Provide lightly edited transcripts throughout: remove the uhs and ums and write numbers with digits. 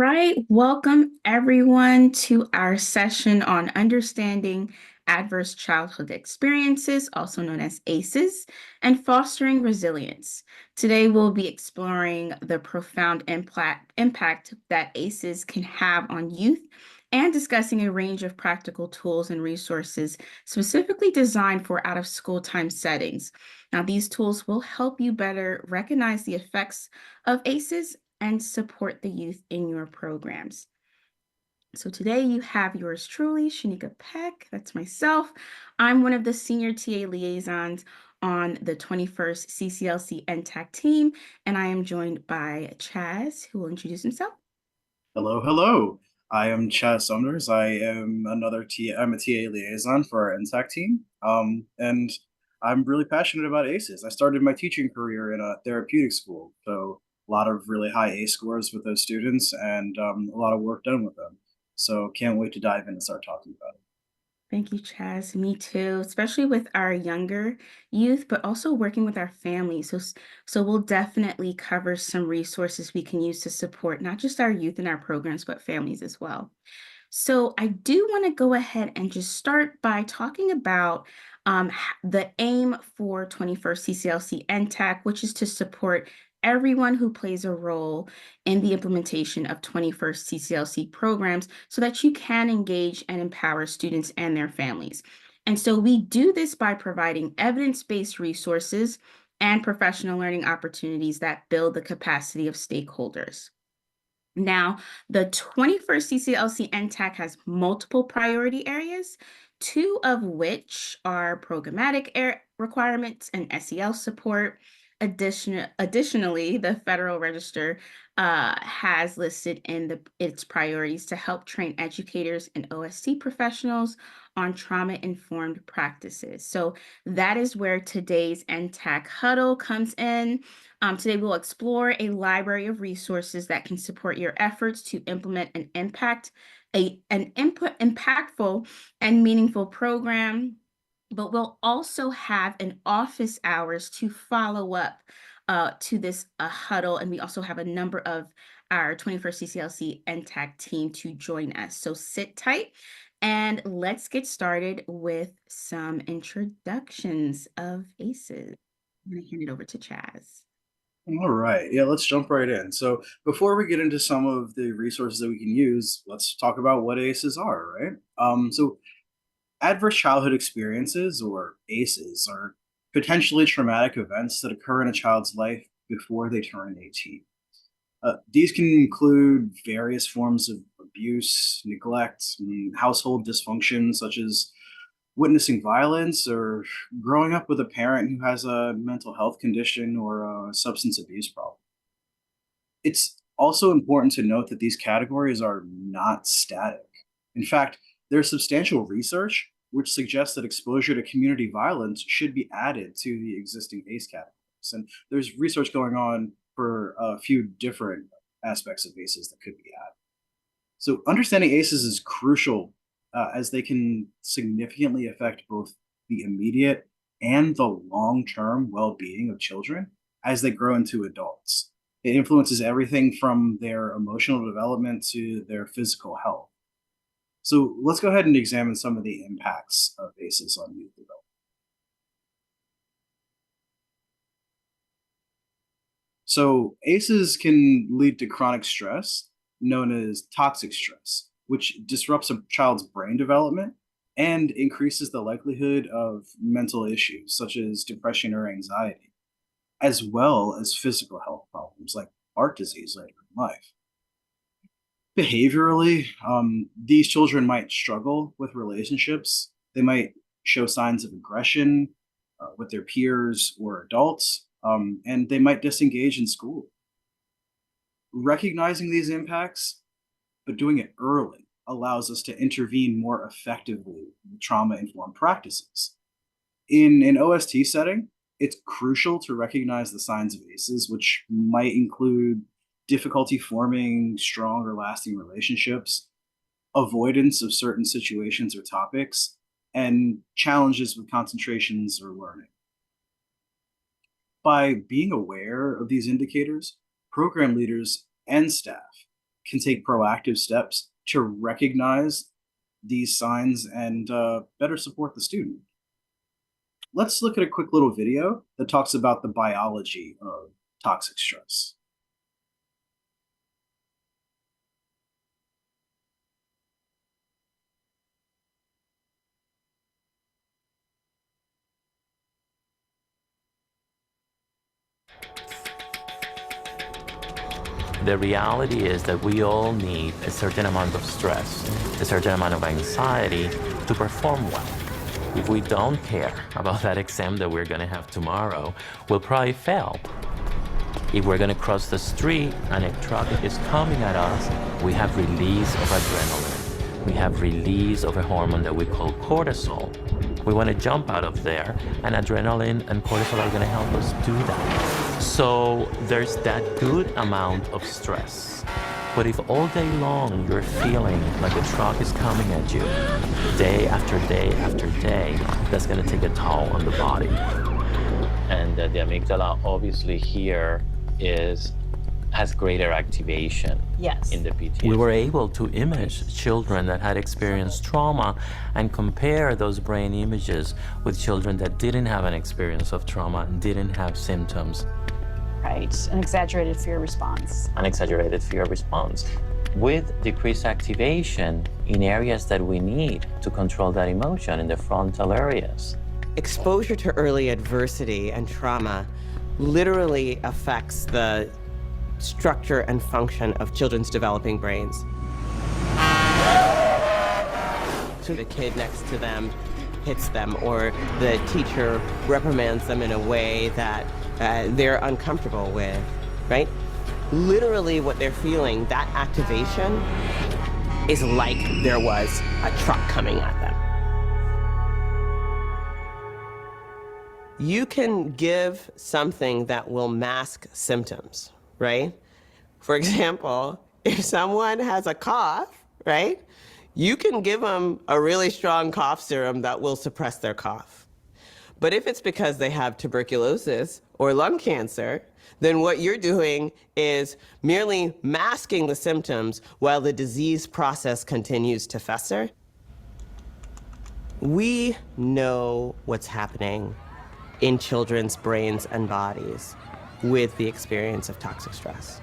right, welcome everyone to our session on understanding adverse childhood experiences, also known as ACEs, and fostering resilience. Today, we'll be exploring the profound impact that ACEs can have on youth and discussing a range of practical tools and resources specifically designed for out-of-school time settings. Now, these tools will help you better recognize the effects of ACEs and support the youth in your programs. So today you have yours truly, Shanika Peck. That's myself. I'm one of the senior TA liaisons on the 21st CCLC NTAC team, and I am joined by Chaz, who will introduce himself. Hello, hello. I am Chaz Summers. I'm a TA liaison for our NTAC team. And I'm really passionate about ACEs. I started my teaching career in a therapeutic school, so a lot of really high ACE scores with those students and a lot of work done with them. So can't wait to dive in and start talking about it. Thank you, Chaz. Me too, especially with our younger youth, but also working with our families. So we'll definitely cover some resources we can use to support not just our youth in our programs, but families as well. So I do want to go ahead and just start by talking about the aim for 21st CCLC NTAC, which is to support everyone who plays a role in the implementation of 21st CCLC programs so that you can engage and empower students and their families. And so we do this by providing evidence-based resources and professional learning opportunities that build the capacity of stakeholders. Now, the 21st CCLC NTAC has multiple priority areas, two of which are programmatic requirements and SEL support. Additionally, the Federal Register has listed in its priorities to help train educators and OSC professionals on trauma-informed practices. So that is where today's NTAC huddle comes in. Today, we'll explore a library of resources that can support your efforts to implement an impactful and meaningful program, but we'll also have an office hours to follow up to this huddle, and we also have a number of our 21st CCLC NTAC team to join us. So sit tight, and let's get started with some introductions of ACEs. I'm going to hand it over to Chaz. All right. Yeah, let's jump right in. So before we get into some of the resources that we can use, let's talk about what ACEs are, right? So adverse childhood experiences, or ACEs, are potentially traumatic events that occur in a child's life before they turn 18. These can include various forms of abuse, neglect, and household dysfunction, such as witnessing violence or growing up with a parent who has a mental health condition or a substance abuse problem. It's also important to note that these categories are not static. In fact, there's substantial research which suggests that exposure to community violence should be added to the existing ACE categories. And there's research going on for a few different aspects of ACEs that could be added. So understanding ACEs is crucial as they can significantly affect both the immediate and the long-term well-being of children as they grow into adults. It influences everything from their emotional development to their physical health. So let's go ahead and examine some of the impacts of ACEs on youth development. So ACEs can lead to chronic stress, known as toxic stress, which disrupts a child's brain development and increases the likelihood of mental issues such as depression or anxiety, as well as physical health problems like heart disease later in life. Behaviorally, these children might struggle with relationships. They might show signs of aggression with their peers or adults, and they might disengage in school. Recognizing these impacts, but doing it early, allows us to intervene more effectively with trauma-informed practices. In an OST setting, it's crucial to recognize the signs of ACEs, which might include difficulty forming strong or lasting relationships, avoidance of certain situations or topics, and challenges with concentrations or learning. By being aware of these indicators, program leaders and staff can take proactive steps to recognize these signs and better support the student. Let's look at a quick little video that talks about the biology of toxic stress. The reality is that we all need a certain amount of stress, a certain amount of anxiety to perform well. If we don't care about that exam that we're going to have tomorrow, we'll probably fail. If we're going to cross the street and a truck is coming at us, we have release of adrenaline. We have release of a hormone that we call cortisol. We want to jump out of there, and adrenaline and cortisol are going to help us do that. So there's that good amount of stress. But if all day long you're feeling like a truck is coming at you, day after day after day, that's going to take a toll on the body. And the amygdala obviously here has greater activation in the PTSD. We were able to image children that had experienced trauma and compare those brain images with children that didn't have an experience of trauma and didn't have symptoms. Right, an exaggerated fear response. An exaggerated fear response with decreased activation in areas that we need to control that emotion, in the frontal areas. Exposure to early adversity and trauma literally affects the structure and function of children's developing brains. So the kid next to them hits them, or the teacher reprimands them in a way that they're uncomfortable with, right? Literally what they're feeling, that activation is like there was a truck coming at them. You can give something that will mask symptoms, right? For example, if someone has a cough, right? You can give them a really strong cough serum that will suppress their cough. But if it's because they have tuberculosis or lung cancer, then what you're doing is merely masking the symptoms while the disease process continues to fester. We know what's happening in children's brains and bodies with the experience of toxic stress.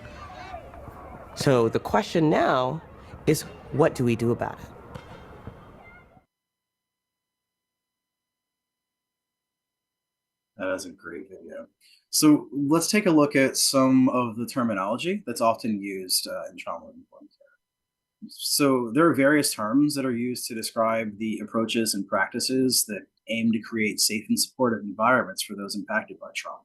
So the question now is, what do we do about it? That is a great video. So let's take a look at some of the terminology that's often used in trauma-informed care. So there are various terms that are used to describe the approaches and practices that aim to create safe and supportive environments for those impacted by trauma.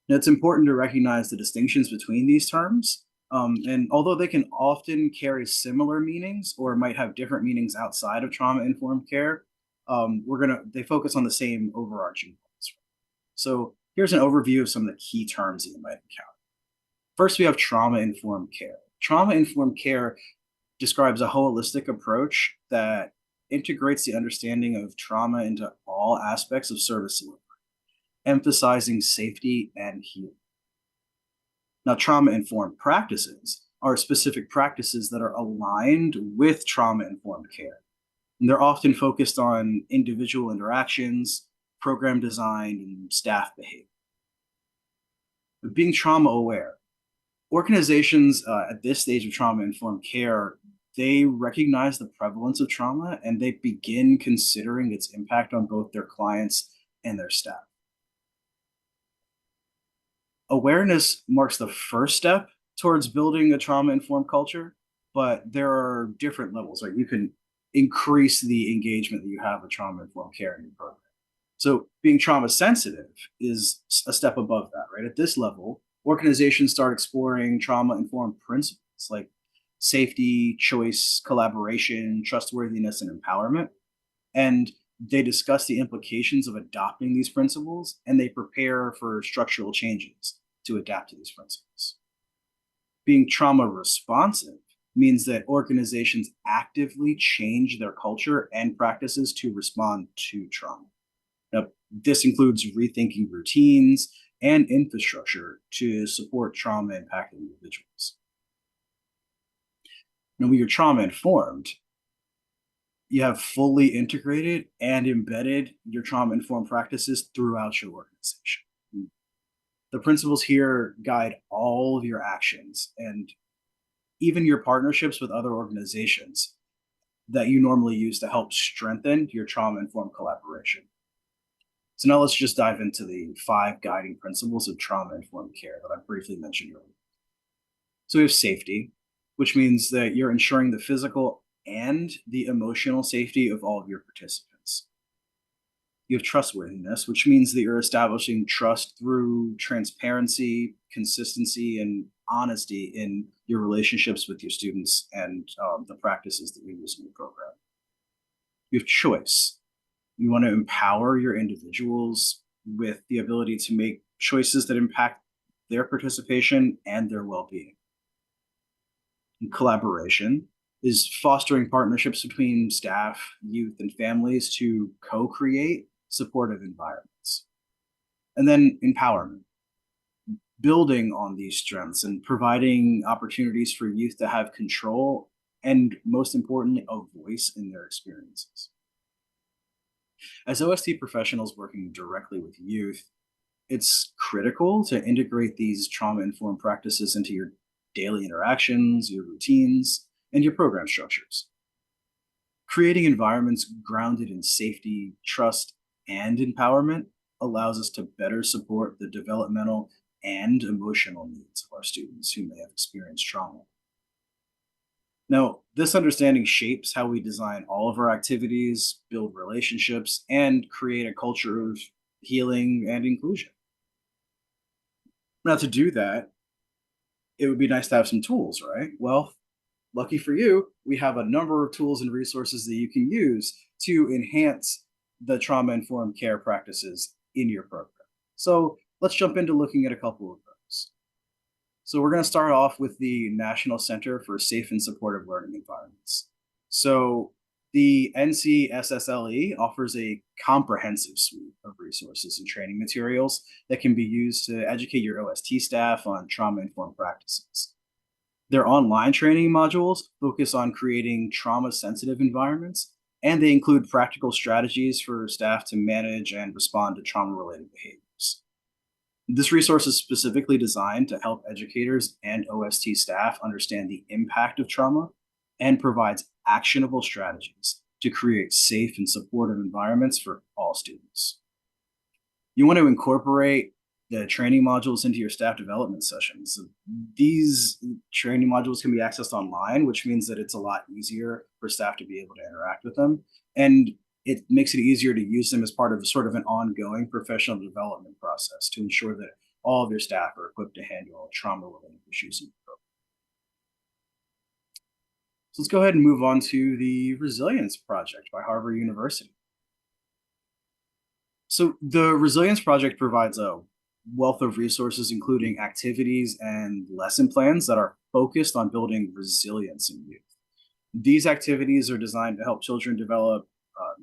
Now, it's important to recognize the distinctions between these terms, and although they can often carry similar meanings or might have different meanings outside of trauma-informed care, they focus on the same overarching goals. So here's an overview of some of the key terms that you might encounter. First, we have trauma-informed care. Trauma-informed care describes a holistic approach that integrates the understanding of trauma into all aspects of service delivery, emphasizing safety and healing. Now, trauma-informed practices are specific practices that are aligned with trauma-informed care. And they're often focused on individual interactions, program design, and staff behavior. But being trauma-aware, organizations at this stage of trauma-informed care, they recognize the prevalence of trauma and they begin considering its impact on both their clients and their staff. Awareness marks the first step towards building a trauma-informed culture, but there are different levels, right? You can increase the engagement that you have with trauma-informed care in your program. So being trauma sensitive is a step above that, right? At this level, organizations start exploring trauma-informed principles like safety, choice, collaboration, trustworthiness, and empowerment. And they discuss the implications of adopting these principles, and they prepare for structural changes to adapt to these principles. Being trauma responsive means that organizations actively change their culture and practices to respond to trauma. Now, this includes rethinking routines and infrastructure to support trauma-impacted individuals. Now, when you're trauma informed, you have fully integrated and embedded your trauma informed practices throughout your organization. The principles here guide all of your actions and even your partnerships with other organizations that you normally use to help strengthen your trauma informed collaboration. So now let's just dive into the 5 guiding principles of trauma informed care that I briefly mentioned earlier. So we have safety, which means that you're ensuring the physical and the emotional safety of all of your participants. You have trustworthiness, which means that you're establishing trust through transparency, consistency, and honesty in your relationships with your students and the practices that you use in your program. You have choice. You want to empower your individuals with the ability to make choices that impact their participation and their well-being. And collaboration is fostering partnerships between staff, youth, and families to co-create supportive environments. And then empowerment, building on these strengths and providing opportunities for youth to have control and, most importantly, a voice in their experiences. As OST professionals working directly with youth, it's critical to integrate these trauma-informed practices into your daily interactions, your routines, and your program structures. Creating environments grounded in safety, trust, and empowerment allows us to better support the developmental and emotional needs of our students who may have experienced trauma. Now, this understanding shapes how we design all of our activities, build relationships, and create a culture of healing and inclusion. Now, to do that, it would be nice to have some tools, right? Well, lucky for you, we have a number of tools and resources that you can use to enhance the trauma-informed care practices in your program. So let's jump into looking at a couple of those. So we're going to start off with the National Center for Safe and Supportive Learning Environments. So the NCSSLE offers a comprehensive suite of resources and training materials that can be used to educate your OST staff on trauma-informed practices. Their online training modules focus on creating trauma-sensitive environments, and they include practical strategies for staff to manage and respond to trauma-related behaviors. This resource is specifically designed to help educators and OST staff understand the impact of trauma and provides actionable strategies to create safe and supportive environments for all students. You want to incorporate the training modules into your staff development sessions. These training modules can be accessed online, which means that it's a lot easier for staff to be able to interact with them. And it makes it easier to use them as part of sort of an ongoing professional development process to ensure that all of your staff are equipped to handle trauma-related issues in the program. So let's go ahead and move on to the Resilience Project by Harvard University. So the Resilience Project provides a wealth of resources, including activities and lesson plans that are focused on building resilience in youth. These activities are designed to help children develop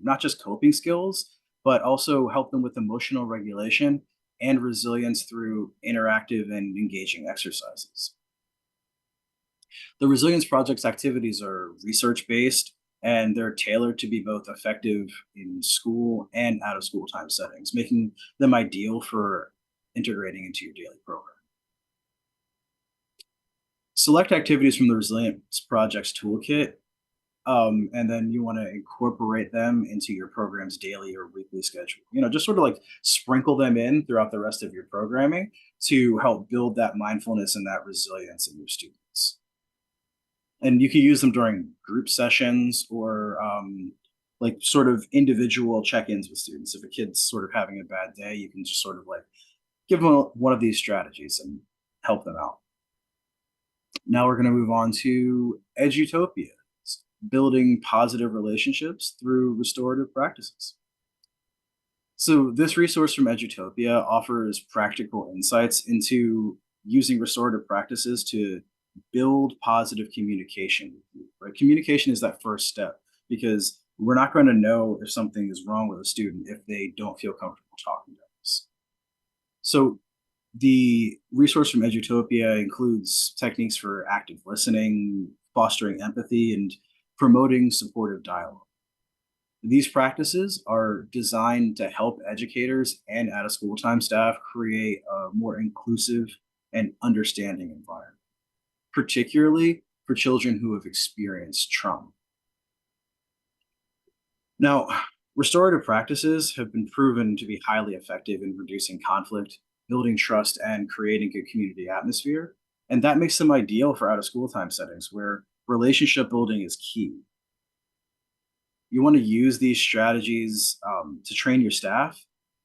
not just coping skills, but also help them with emotional regulation and resilience through interactive and engaging exercises. The Resilience Project's activities are research-based, and they're tailored to be both effective in school and out of school time settings, making them ideal for integrating into your daily program. Select activities from the Resilience Project's toolkit, and then you want to incorporate them into your program's daily or weekly schedule. Just sort of like sprinkle them in throughout the rest of your programming to help build that mindfulness and that resilience in your students. And you can use them during group sessions or like sort of individual check-ins with students. If a kid's sort of having a bad day, you can just sort of like give them one of these strategies and help them out. Now we're going to move on to Edutopia, building positive relationships through restorative practices. So this resource from Edutopia offers practical insights into using restorative practices to build positive communication with you, right? Communication is that first step because we're not going to know if something is wrong with a student if they don't feel comfortable talking to us. So The resource from Edutopia includes techniques for active listening, fostering empathy, and promoting supportive dialogue. These practices are designed to help educators and out of school time staff create a more inclusive and understanding environment, particularly for children who have experienced trauma. Now, restorative practices have been proven to be highly effective in reducing conflict, building trust, and creating a community atmosphere. And that makes them ideal for out of school time settings where relationship building is key. You want to use these strategies to train your staff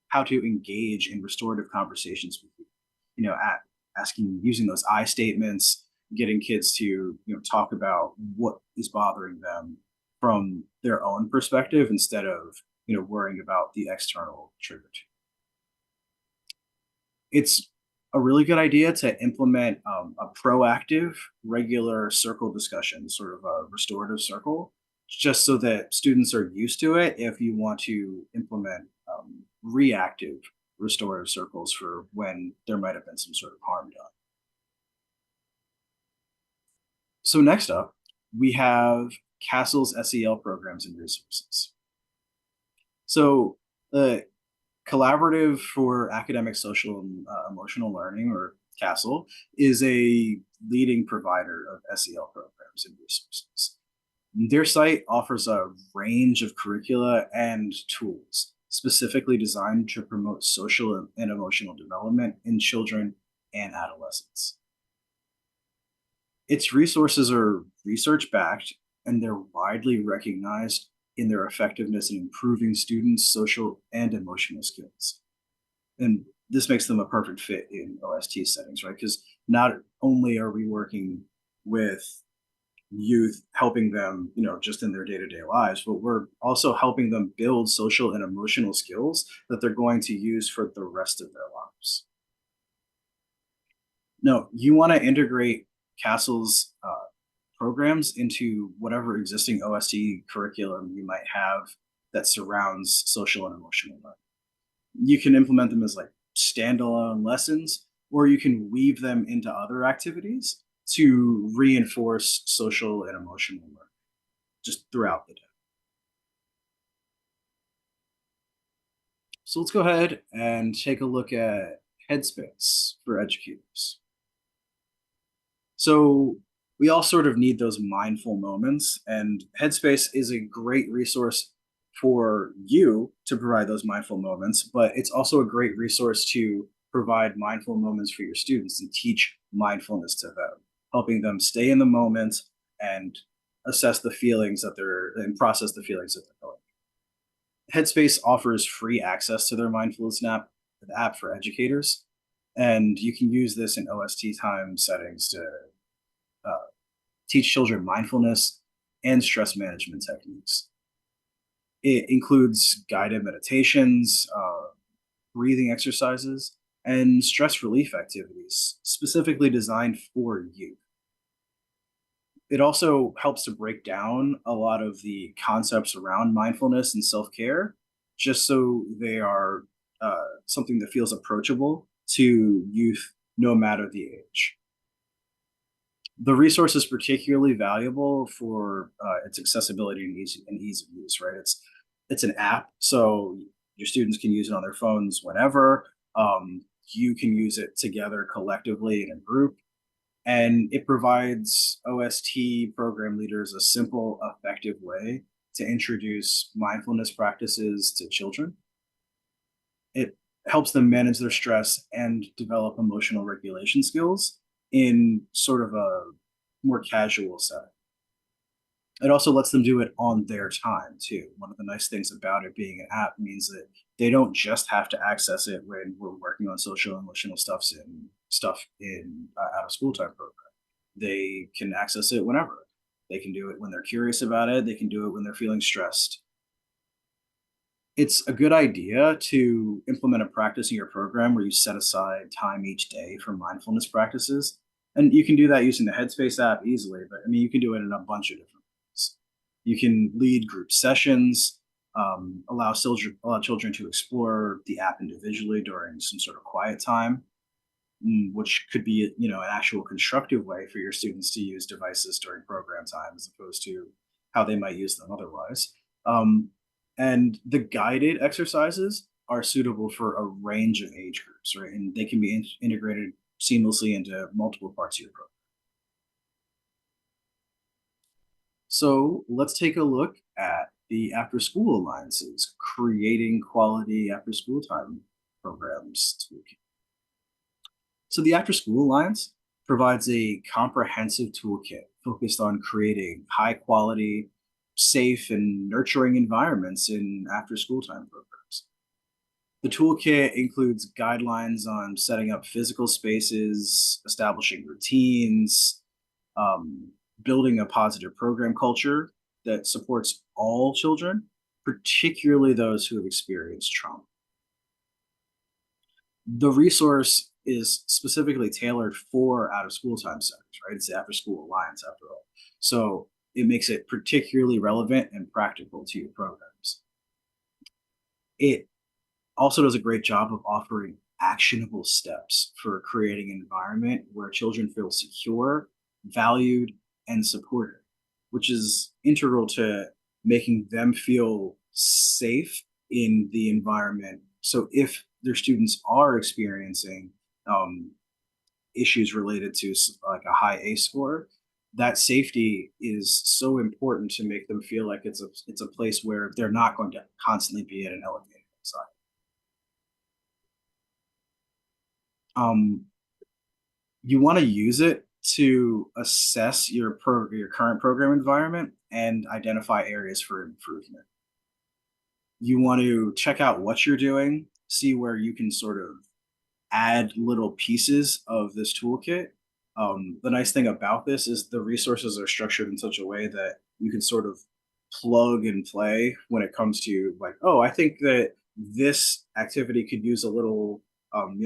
how to engage in restorative conversations with you. Asking, using those I statements, getting kids to talk about what is bothering them from their own perspective instead of worrying about the external trigger. It's a really good idea to implement a proactive, regular circle discussion, sort of a restorative circle, just so that students are used to it if you want to implement reactive restorative circles for when there might have been some sort of harm done. So next up, we have CASTLE's SEL programs and resources. So the Collaborative for Academic, Social, and Emotional Learning, or CASTLE, is a leading provider of SEL programs and resources. Their site offers a range of curricula and tools specifically designed to promote social and emotional development in children and adolescents. Its resources are research-backed, and they're widely recognized in their effectiveness in improving students' social and emotional skills. And this makes them a perfect fit in OST settings, right? Because not only are we working with youth, helping them, just in their day-to-day lives, but we're also helping them build social and emotional skills that they're going to use for the rest of their lives. Now, you want to integrate CASTLE's programs into whatever existing OST curriculum you might have that surrounds social and emotional learning. You can implement them as like standalone lessons, or you can weave them into other activities to reinforce social and emotional learning just throughout the day. So let's go ahead and take a look at Headspace for educators. So we all sort of need those mindful moments, and Headspace is a great resource for you to provide those mindful moments, but it's also a great resource to provide mindful moments for your students and teach mindfulness to them, helping them stay in the moment and assess the feelings and process the feelings that they're feeling. Headspace offers free access to their mindfulness app for educators, and you can use this in OST time settings to teach children mindfulness and stress management techniques. It includes guided meditations, breathing exercises, and stress relief activities specifically designed for youth. It also helps to break down a lot of the concepts around mindfulness and self-care, just so they are something that feels approachable to youth no matter the age. The resource is particularly valuable for its accessibility and ease of use, right? It's an app, so your students can use it on their phones whenever. You can use it together collectively in a group, and it provides OST program leaders a simple, effective way to introduce mindfulness practices to children. It helps them manage their stress and develop emotional regulation skills in sort of a more casual setting. It also lets them do it on their time too. One of the nice things about it being an app means that they don't just have to access it when we're working on social and emotional stuff in out of school time program. They can access it whenever. They can do it when they're curious about it. They can do it when they're feeling stressed. It's a good idea to implement a practice in your program where you set aside time each day for mindfulness practices. And you can do that using the Headspace app easily, but I mean, you can do it in a bunch of different ways. You can lead group sessions, allow children to explore the app individually during some sort of quiet time. which could be, an actual constructive way for your students to use devices during program time as opposed to how they might use them otherwise. Um, and the guided exercises are suitable for a range of age groups, right? And they can be integrated seamlessly into multiple parts of your program. So let's take a look at the after school alliances, creating quality after school time programs toolkit. So the After School Alliance provides a comprehensive toolkit focused on creating high quality, safe, and nurturing environments in after school time programs. The toolkit includes guidelines on setting up physical spaces, establishing routines, um, building a positive program culture that supports all children, particularly those who have experienced trauma. The resource is specifically tailored for out of school time settings, right? It's the After School Alliance after all. So it makes it particularly relevant and practical to your programs. It also does a great job of offering actionable steps for creating an environment where children feel secure, valued, and supported, which is integral to making them feel safe in the environment. So if their students are experiencing issues related to like a high ACE score, that safety is so important to make them feel like it's a place where they're not going to constantly be at an elevated anxiety. You want to use it to assess your current program environment and identify areas for improvement. You want to check out what you're doing, see where you can sort of add little pieces of this toolkit. The nice thing about this is the resources are structured in such a way that you can sort of plug and play when it comes to like, oh, I think that this activity could use a little,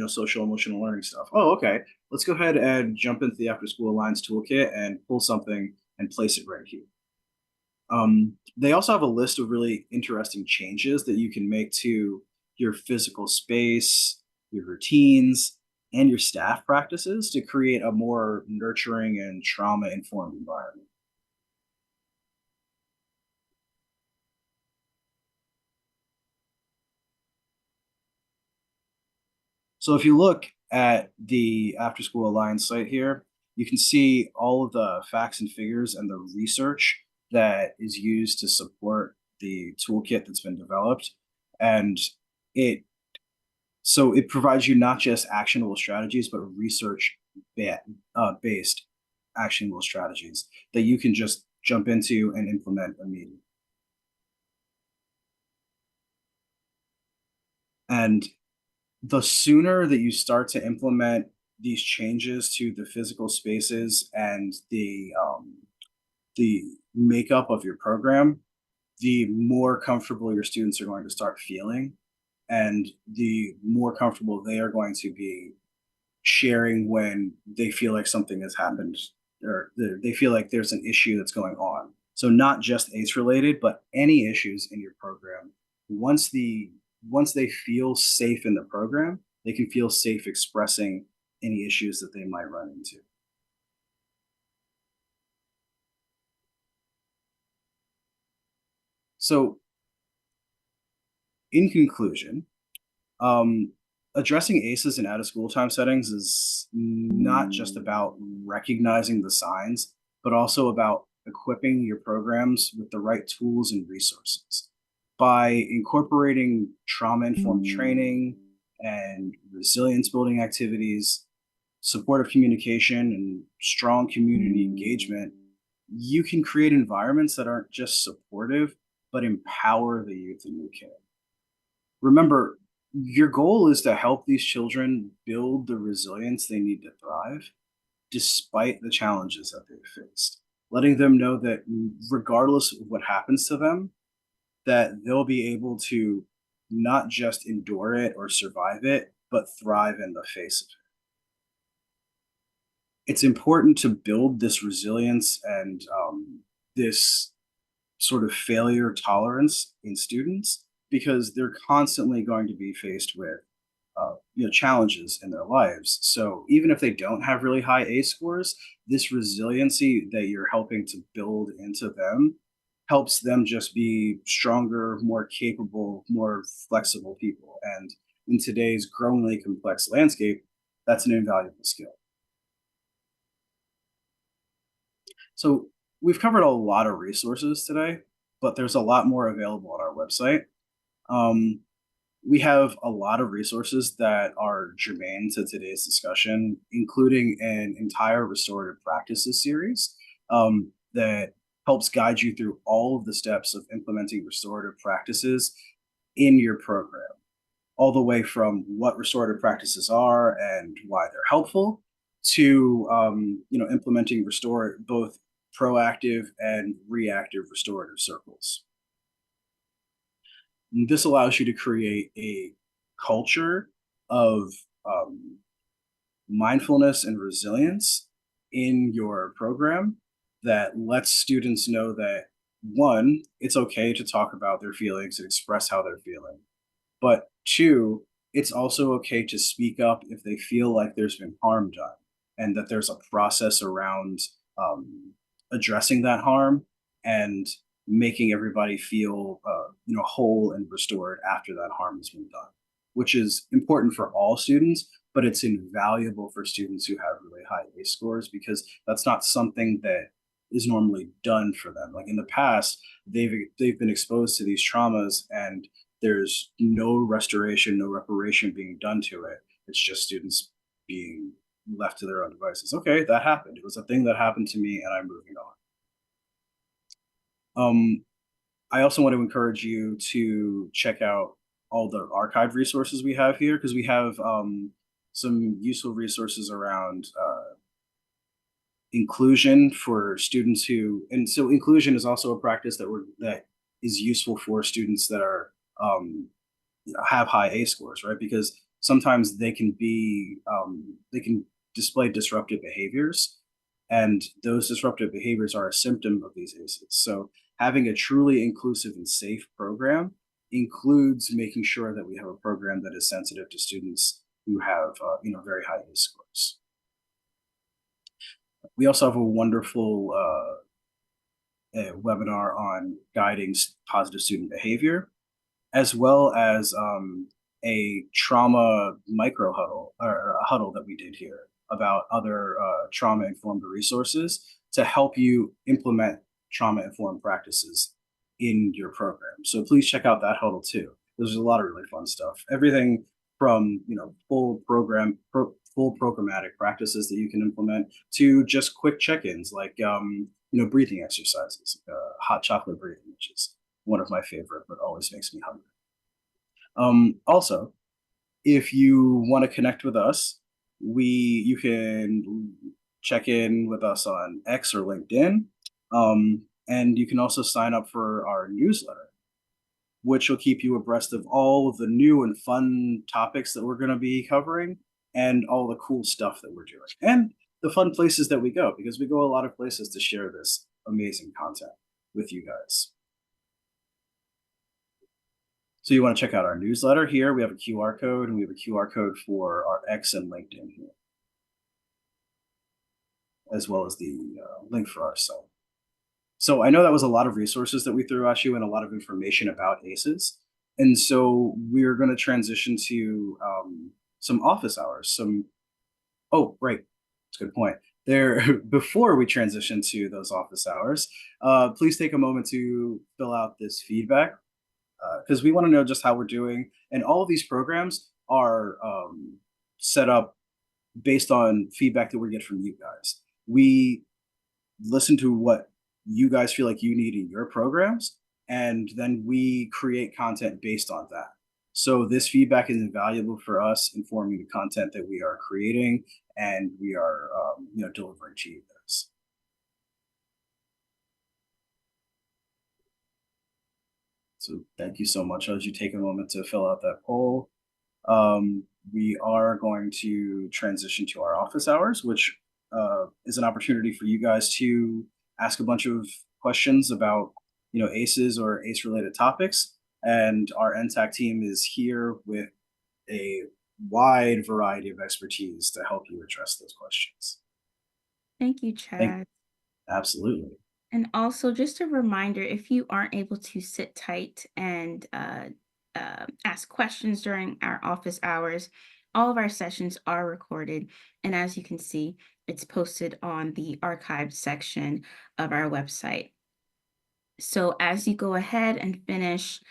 social emotional learning stuff. Oh, okay. Let's go ahead and jump into the After School Alliance toolkit and pull something and place it right here. They also have a list of really interesting changes that you can make to your physical space, your routines, and your staff practices to create a more nurturing and trauma-informed environment. So if you look at the After School Alliance site here, you can see all of the facts and figures and the research that is used to support the toolkit that's been developed. And it provides you not just actionable strategies, but research based actionable strategies that you can just jump into and implement immediately. And the sooner that you start to implement these changes to the physical spaces and the makeup of your program, the more comfortable your students are going to start feeling, and the more comfortable they are going to be sharing when they feel like something has happened or they feel like there's an issue that's going on. So not just ACE related, but any issues in your program. Once they feel safe in the program, they can feel safe expressing any issues that they might run into. So in conclusion, addressing ACEs in out of school time settings is not just about recognizing the signs, but also about equipping your programs with the right tools and resources. By incorporating trauma-informed training and resilience building activities, supportive communication, and strong community engagement, you can create environments that aren't just supportive, but empower the youth in your care. Remember, your goal is to help these children build the resilience they need to thrive, despite the challenges that they've faced. Letting them know that regardless of what happens to them, that they'll be able to not just endure it or survive it, but thrive in the face of it. It's important to build this resilience and this sort of failure tolerance in students because they're constantly going to be faced with challenges in their lives. So even if they don't have really high ACE scores, this resiliency that you're helping to build into them helps them just be stronger, more capable, more flexible people. And in today's growingly complex landscape, that's an invaluable skill. So we've covered a lot of resources today, but there's a lot more available on our website. Um, we have a lot of resources that are germane to today's discussion, including an entire restorative practices series that helps guide you through all of the steps of implementing restorative practices in your program, all the way from what restorative practices are and why they're helpful to implementing both proactive and reactive restorative circles. And this allows you to create a culture of mindfulness and resilience in your program that lets students know that, one, it's okay to talk about their feelings and express how they're feeling. But two, it's also okay to speak up if they feel like there's been harm done, and that there's a process around addressing that harm and making everybody feel whole and restored after that harm has been done, which is important for all students, but it's invaluable for students who have really high ACE scores, because that's not something that is normally done for them. Like in the past, they've been exposed to these traumas and there's no restoration, no reparation being done to it. It's just students being left to their own devices. Okay, that happened. It was a thing that happened to me and I'm moving on. I also want to encourage you to check out all the archive resources we have here, because we have some useful resources around inclusion for students and so inclusion is also a practice that is useful for students that are have high ACE scores, right? Because sometimes they can display disruptive behaviors, and those disruptive behaviors are a symptom of these ACEs. So having a truly inclusive and safe program includes making sure that we have a program that is sensitive to students who have very high ACE scores. We also have a wonderful webinar on guiding positive student behavior, as well as a trauma micro huddle, or a huddle that we did here about other trauma-informed resources to help you implement trauma-informed practices in your program. So please check out that huddle too. There's a lot of really fun stuff. Everything from full programmatic practices that you can implement to just quick check-ins like breathing exercises, hot chocolate breathing, which is one of my favorite, but always makes me hungry. Also, if you want to connect with us, you can check in with us on X or LinkedIn. And you can also sign up for our newsletter, which will keep you abreast of all of the new and fun topics that we're going to be covering and all the cool stuff that we're doing and the fun places that we go, because we go a lot of places to share this amazing content with you guys. So you want to check out our newsletter here. We have a QR code, and we have a QR code for our X and LinkedIn here, as well as the link for our site. So I know that was a lot of resources that we threw at you and a lot of information about ACEs. And so we're going to transition to some office hours. Oh, right. That's a good point. Before we transition to those office hours, please take a moment to fill out this feedback, because we want to know just how we're doing. And all of these programs are set up based on feedback that we get from you guys. We listen to what you guys feel like you need in your programs, and then we create content based on that. So this feedback is invaluable for us informing the content that we are creating and we are delivering to you guys. So thank you so much. As you take a moment to fill out that poll, we are going to transition to our office hours, which is an opportunity for you guys to ask a bunch of questions about ACEs or ACE related topics. And our NTAC team is here with a wide variety of expertise to help you address those questions. Thank you, Thank Chad. Absolutely. And also, just a reminder, if you aren't able to sit tight and ask questions during our office hours, all of our sessions are recorded. And as you can see, it's posted on the archived section of our website. So as you go ahead and finish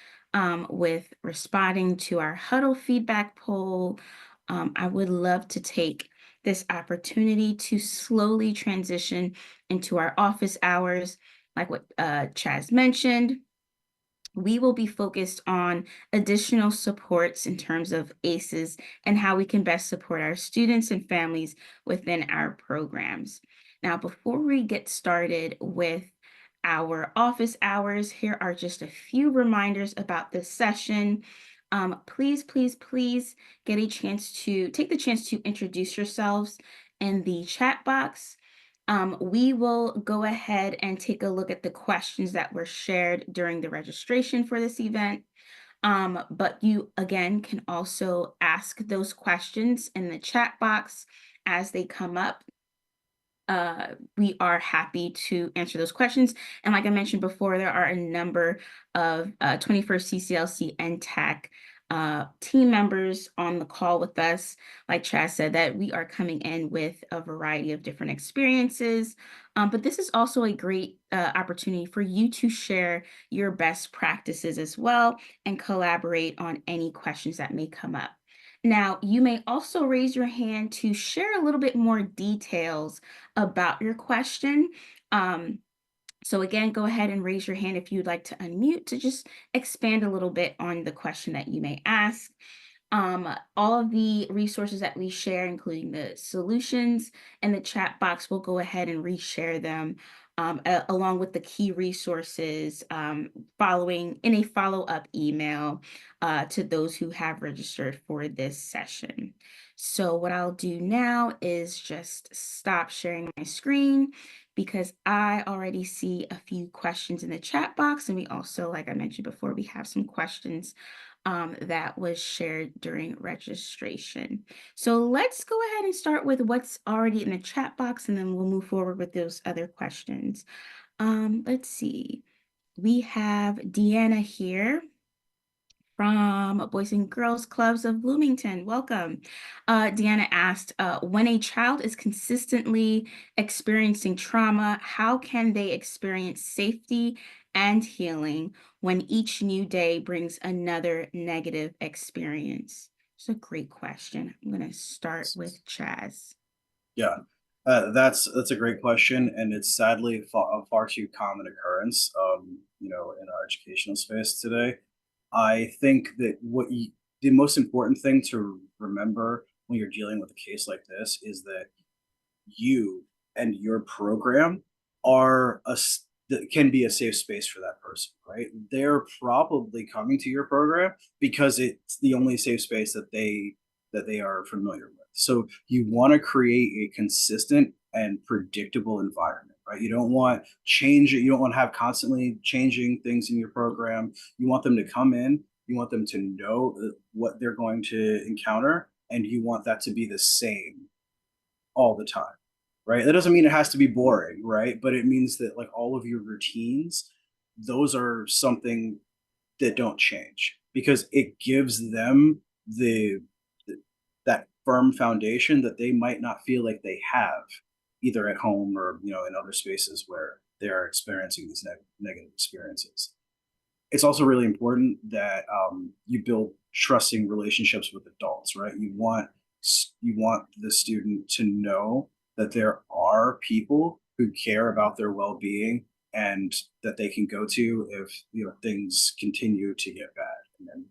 with responding to our huddle feedback poll, I would love to take this opportunity to slowly transition into our office hours. Like what Chaz mentioned, we will be focused on additional supports in terms of ACEs and how we can best support our students and families within our programs. Now, before we get started with our office hours, here are just a few reminders about this session. Please, please, please get a chance to take the chance to introduce yourselves in the chat box. We will go ahead and take a look at the questions that were shared during the registration for this event. But you, again, can also ask those questions in the chat box as they come up. We are happy to answer those questions. And like I mentioned before, there are a number of 21st CCLC NTAC team members on the call with us. Like Chaz said, that we are coming in with a variety of different experiences. But this is also a great opportunity for you to share your best practices as well and collaborate on any questions that may come up. Now, you may also raise your hand to share a little bit more details about your question. So again, go ahead and raise your hand if you'd like to unmute to just expand a little bit on the question that you may ask. All of the resources that we share, including the solutions and the chat box, we'll go ahead and reshare them along with the key resources following in a follow-up email to those who have registered for this session. So what I'll do now is just stop sharing my screen because I already see a few questions in the chat box. And we also, like I mentioned before, we have some questions that was shared during registration. So let's go ahead and start with what's already in the chat box, and then we'll move forward with those other questions. Let's see. We have Deanna here from Boys and Girls Clubs of Bloomington. Welcome. Deanna asked, when a child is consistently experiencing trauma, how can they experience safety and healing when each new day brings another negative experience? It's a great question. I'm going to start with Chaz. Yeah, that's a great question, and it's sadly a far too common occurrence, in our educational space today. I think that the most important thing to remember when you're dealing with a case like this is that you and your program that can be a safe space for that person, right? They're probably coming to your program because it's the only safe space that they are familiar with. So you want to create a consistent and predictable environment, right? You don't want change. You don't want to have constantly changing things in your program. You want them to come in. You want them to know what they're going to encounter, and you want that to be the same all the time, right? That doesn't mean it has to be boring, right? But it means that like all of your routines, those are something that don't change because it gives them that firm foundation that they might not feel like they have either at home or in other spaces where they are experiencing these negative experiences. It's also really important that you build trusting relationships with adults, right? You want the student to know that there are people who care about their well-being and that they can go to if things continue to get bad, and then,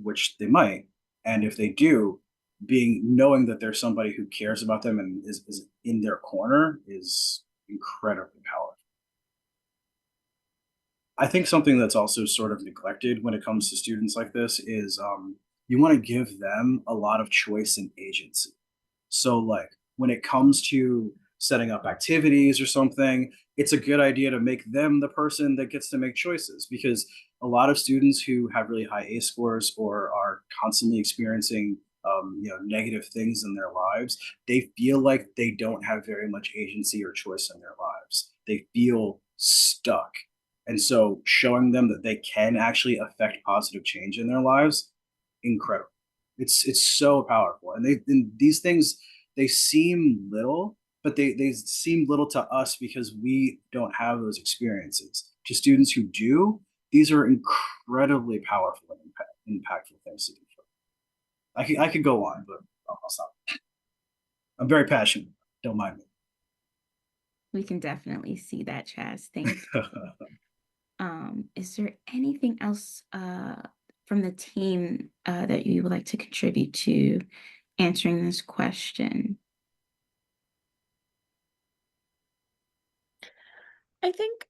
which they might. And if they do, knowing that there's somebody who cares about them and is in their corner is incredibly powerful. I think something that's also sort of neglected when it comes to students like this is you want to give them a lot of choice and agency. So like when it comes to setting up activities or something, it's a good idea to make them the person that gets to make choices, because a lot of students who have really high ACE scores or are constantly experiencing negative things in their lives, they feel like they don't have very much agency or choice in their lives. They feel stuck. And so showing them that they can actually affect positive change in their lives, incredible. It's so powerful. And these things, they seem little, but they seem little to us because we don't have those experiences. To students who do, these are incredibly powerful and impactful things to do. I could go on, but I'll stop. I'm very passionate. Don't mind me. We can definitely see that, Chaz. Thank you. Is there anything else from the team that you would like to contribute to answering this question? I think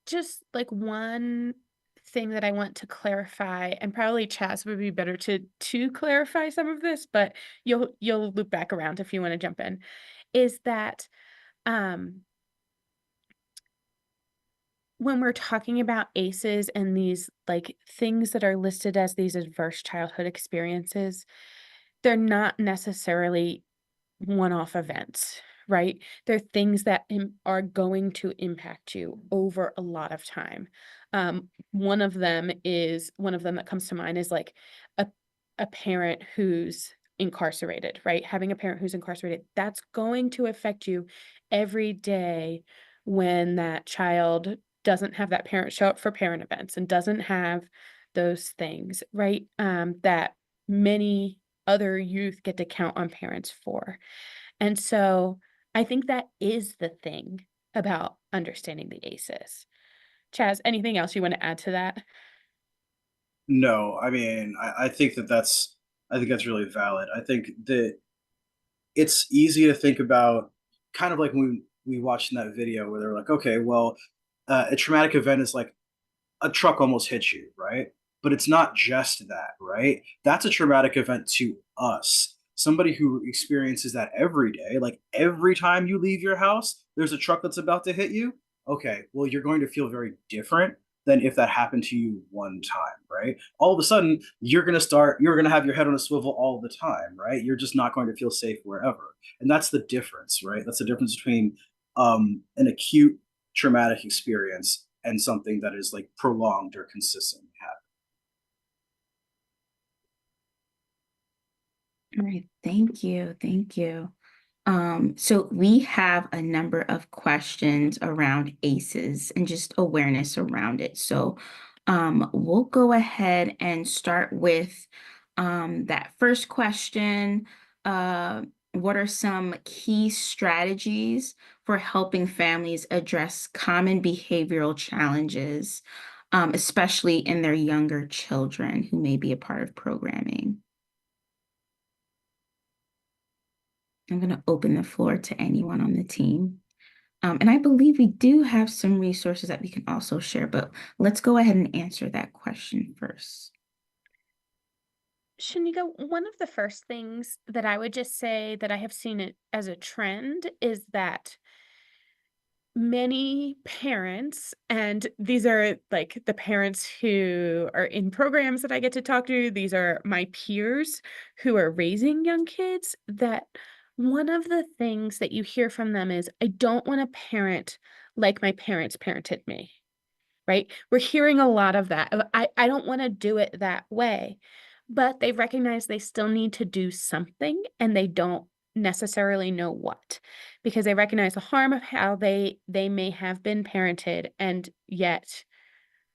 just like one thing that I want to clarify, and probably Chaz would be better to clarify some of this, but you'll loop back around if you want to jump in, is that um when we're talking about ACEs and these like things that are listed as these adverse childhood experiences, they're not necessarily one-off events, right? They're things that are going to impact you over a lot of time. One of them that comes to mind is like a a parent who's incarcerated, right? Having a parent who's incarcerated, that's going to affect you every day when that child doesn't have that parent show up for parent events and doesn't have those things, right? That many other youth get to count on parents for. And so I think that is the thing about understanding the ACEs. Chaz, anything else you want to add to that? No, I mean, I think that's really valid. I think that it's easy to think about, kind of like when we watched in that video where they're like, okay, well, a traumatic event is like a truck almost hits you, right? But it's not just that, right? That's a traumatic event to us. Somebody who experiences that every day, like every time you leave your house, there's a truck that's about to hit you. Okay, well, you're going to feel very different than if that happened to you one time, right? All of a sudden, you're going to have your head on a swivel all the time, right? You're just not going to feel safe wherever. And that's the difference, right? That's the difference between an acute traumatic experience and something that is like prolonged or consistently happening. All right, thank you. Thank you. So we have a number of questions around ACEs and just awareness around it. So we'll go ahead and start with that first question. What are some key strategies for helping families address common behavioral challenges, especially in their younger children who may be a part of programming? I'm going to open the floor to anyone on the team. And I believe we do have some resources that we can also share, but let's go ahead and answer that question first. Shanika, one of the first things that I would just say that I have seen it as a trend is that many parents, and these are like the parents who are in programs that I get to talk to, these are my peers who are raising young kids, that one of the things that you hear from them is, I don't want to parent like my parents parented me, right? We're hearing a lot of that. I don't want to do it that way. But they recognize they still need to do something and they don't necessarily know what, because they recognize the harm of how they may have been parented. And yet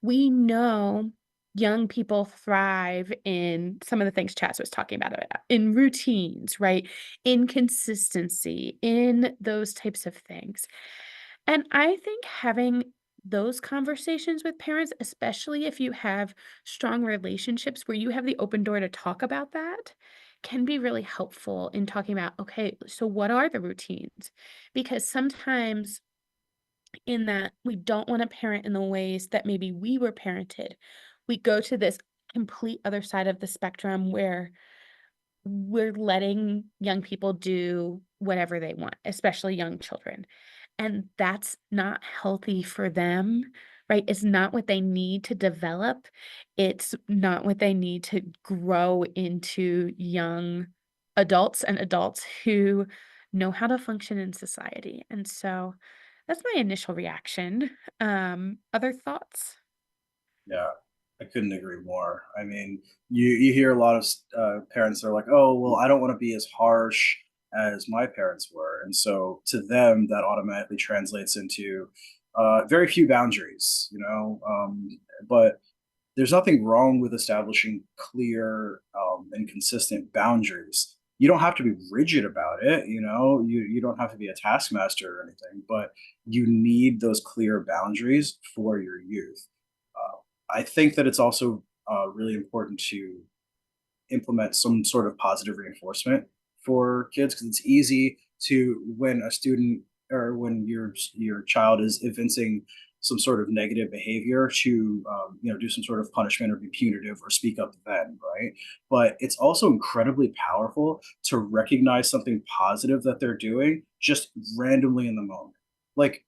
we know young people thrive in some of the things Chaz was talking about, in routines, right? In consistency, in those types of things. And I think having those conversations with parents, especially if you have strong relationships where you have the open door to talk about that, can be really helpful in talking about, okay, so what are the routines? Because sometimes in that we don't want to parent in the ways that maybe we were parented. We go to this complete other side of the spectrum where we're letting young people do whatever they want, especially young children. And that's not healthy for them, right? It's not what they need to develop. It's not what they need to grow into young adults and adults who know how to function in society. And so that's my initial reaction. Other thoughts? Yeah, I couldn't agree more. I mean, you hear a lot of parents that are like, "Oh, well, I don't want to be as harsh as my parents were," and so to them, that automatically translates into very few boundaries, you know. But there's nothing wrong with establishing clear and consistent boundaries. You don't have to be rigid about it, you know. You don't have to be a taskmaster or anything, but you need those clear boundaries for your youth. I think that it's also really important to implement some sort of positive reinforcement for kids because it's easy to when a student or when your child is evincing some sort of negative behavior to do some sort of punishment or be punitive or speak up then, right? But it's also incredibly powerful to recognize something positive that they're doing just randomly in the moment, like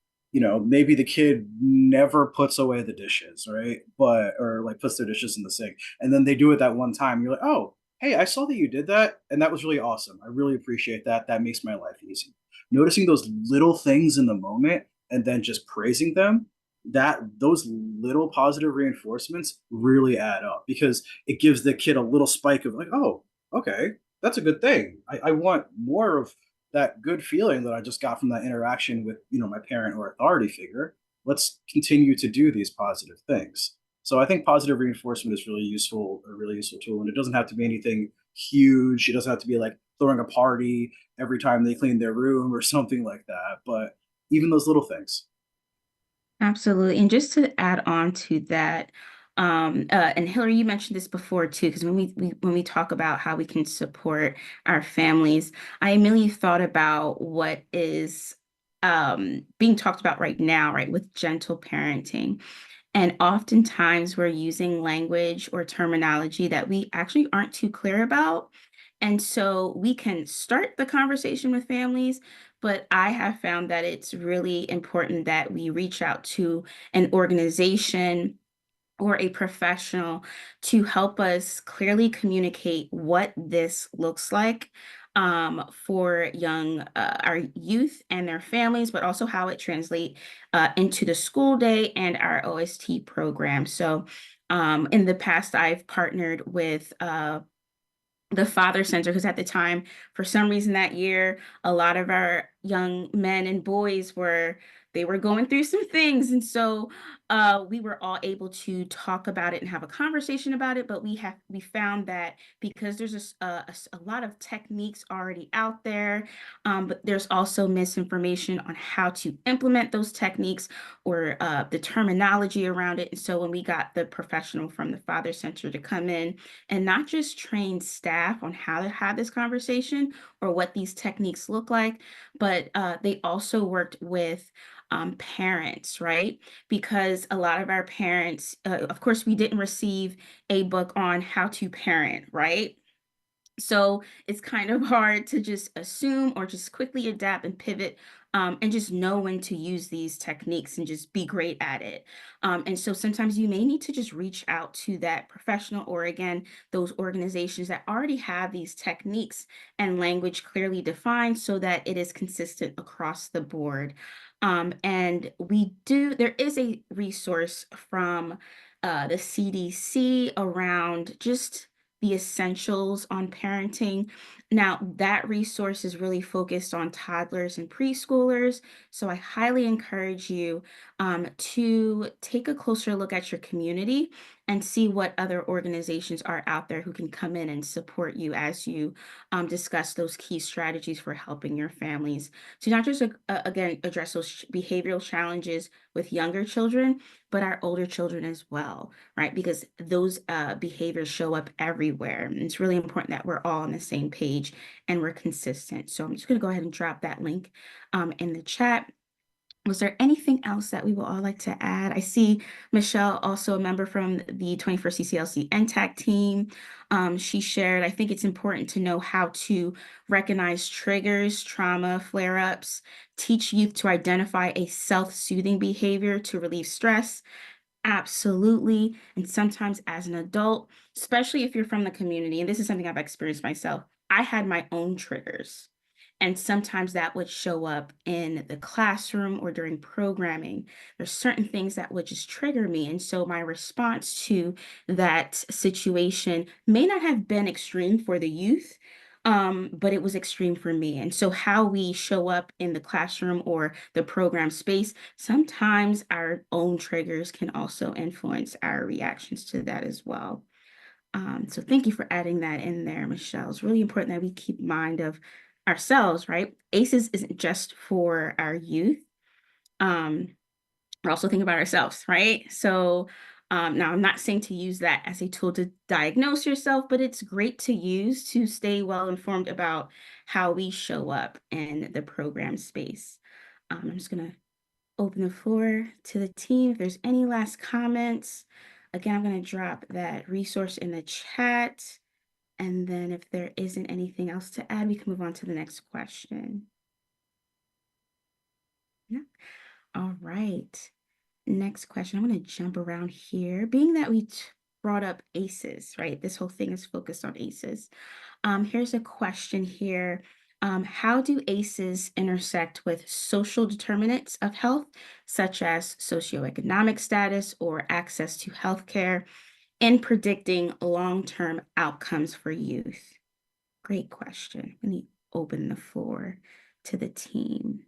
maybe the kid never puts away the dishes, right? But or like puts their dishes in the sink, and then they do it that one time. You're like, oh, hey, I saw that you did that, and that was really awesome. I really appreciate that. That makes my life easy. Noticing those little things in the moment and then just praising them, that those little positive reinforcements really add up because it gives the kid a little spike of like, oh, okay, that's a good thing. I want more of that good feeling that I just got from that interaction with, my parent or authority figure. Let's continue to do these positive things. So I think positive reinforcement is really useful, a really useful tool, and it doesn't have to be anything huge. It doesn't have to be like throwing a party every time they clean their room or something like that. But even those little things. Absolutely. And just to add on to that, and Hillary, you mentioned this before too, because when we talk about how we can support our families, I immediately thought about what is being talked about right now, right, with gentle parenting. And oftentimes we're using language or terminology that we actually aren't too clear about. And so we can start the conversation with families, but I have found that it's really important that we reach out to an organization or a professional to help us clearly communicate what this looks like for our youth and their families, but also how it translates into the school day and our OST program. So in the past, I've partnered with the Father Center, because at the time, for some reason that year, a lot of our young men and boys they were going through some things. And so we were all able to talk about it and have a conversation about it. But we found that because there's a lot of techniques already out there, but there's also misinformation on how to implement those techniques or the terminology around it. And so when we got the professional from the Father Center to come in and not just train staff on how to have this conversation or what these techniques look like, but they also worked with parents, right? Because a lot of our parents, of course, we didn't receive a book on how to parent, right? So it's kind of hard to just assume or just quickly adapt and pivot and just know when to use these techniques and just be great at it. And so sometimes you may need to just reach out to that professional or again, those organizations that already have these techniques and language clearly defined so that it is consistent across the board. There is a resource from the CDC around just the essentials on parenting. Now, that resource is really focused on toddlers and preschoolers. So I highly encourage you to take a closer look at your community and see what other organizations are out there who can come in and support you as you discuss those key strategies for helping your families to not just, again, address those behavioral challenges with younger children, but our older children as well, right? Because those behaviors show up everywhere. And it's really important that we're all on the same page and we're consistent. So I'm just going to go ahead and drop that link in the chat. Was there anything else that we would all like to add? I see Michelle, also a member from the 21st CCLC NTAC team. She shared, I think it's important to know how to recognize triggers, trauma, flare-ups, teach youth to identify a self-soothing behavior to relieve stress, Absolutely. And sometimes as an adult, especially if you're from the community, and this is something I've experienced myself, I had my own triggers. And sometimes that would show up in the classroom or during programming. There's certain things that would just trigger me. And so my response to that situation may not have been extreme for the youth, but it was extreme for me. And so how we show up in the classroom or the program space, sometimes our own triggers can also influence our reactions to that as well. So thank you for adding that in there, Michelle. It's really important that we keep mind of ourselves, right? ACEs isn't just for our youth. We're also thinking about ourselves, right? So now I'm not saying to use that as a tool to diagnose yourself, but it's great to use to stay well informed about how we show up in the program space. I'm just gonna open the floor to the team. If there's any last comments, again, I'm gonna drop that resource in the chat. And then if there isn't anything else to add, we can move on to the next question. Yeah. All right. Next question. I'm going to jump around here. Being that we brought up ACEs, right? This whole thing is focused on ACEs. Here's a question here. How do ACEs intersect with social determinants of health, such as socioeconomic status or access to healthcare, in predicting long-term outcomes for youth? Great question. Let me open the floor to the team.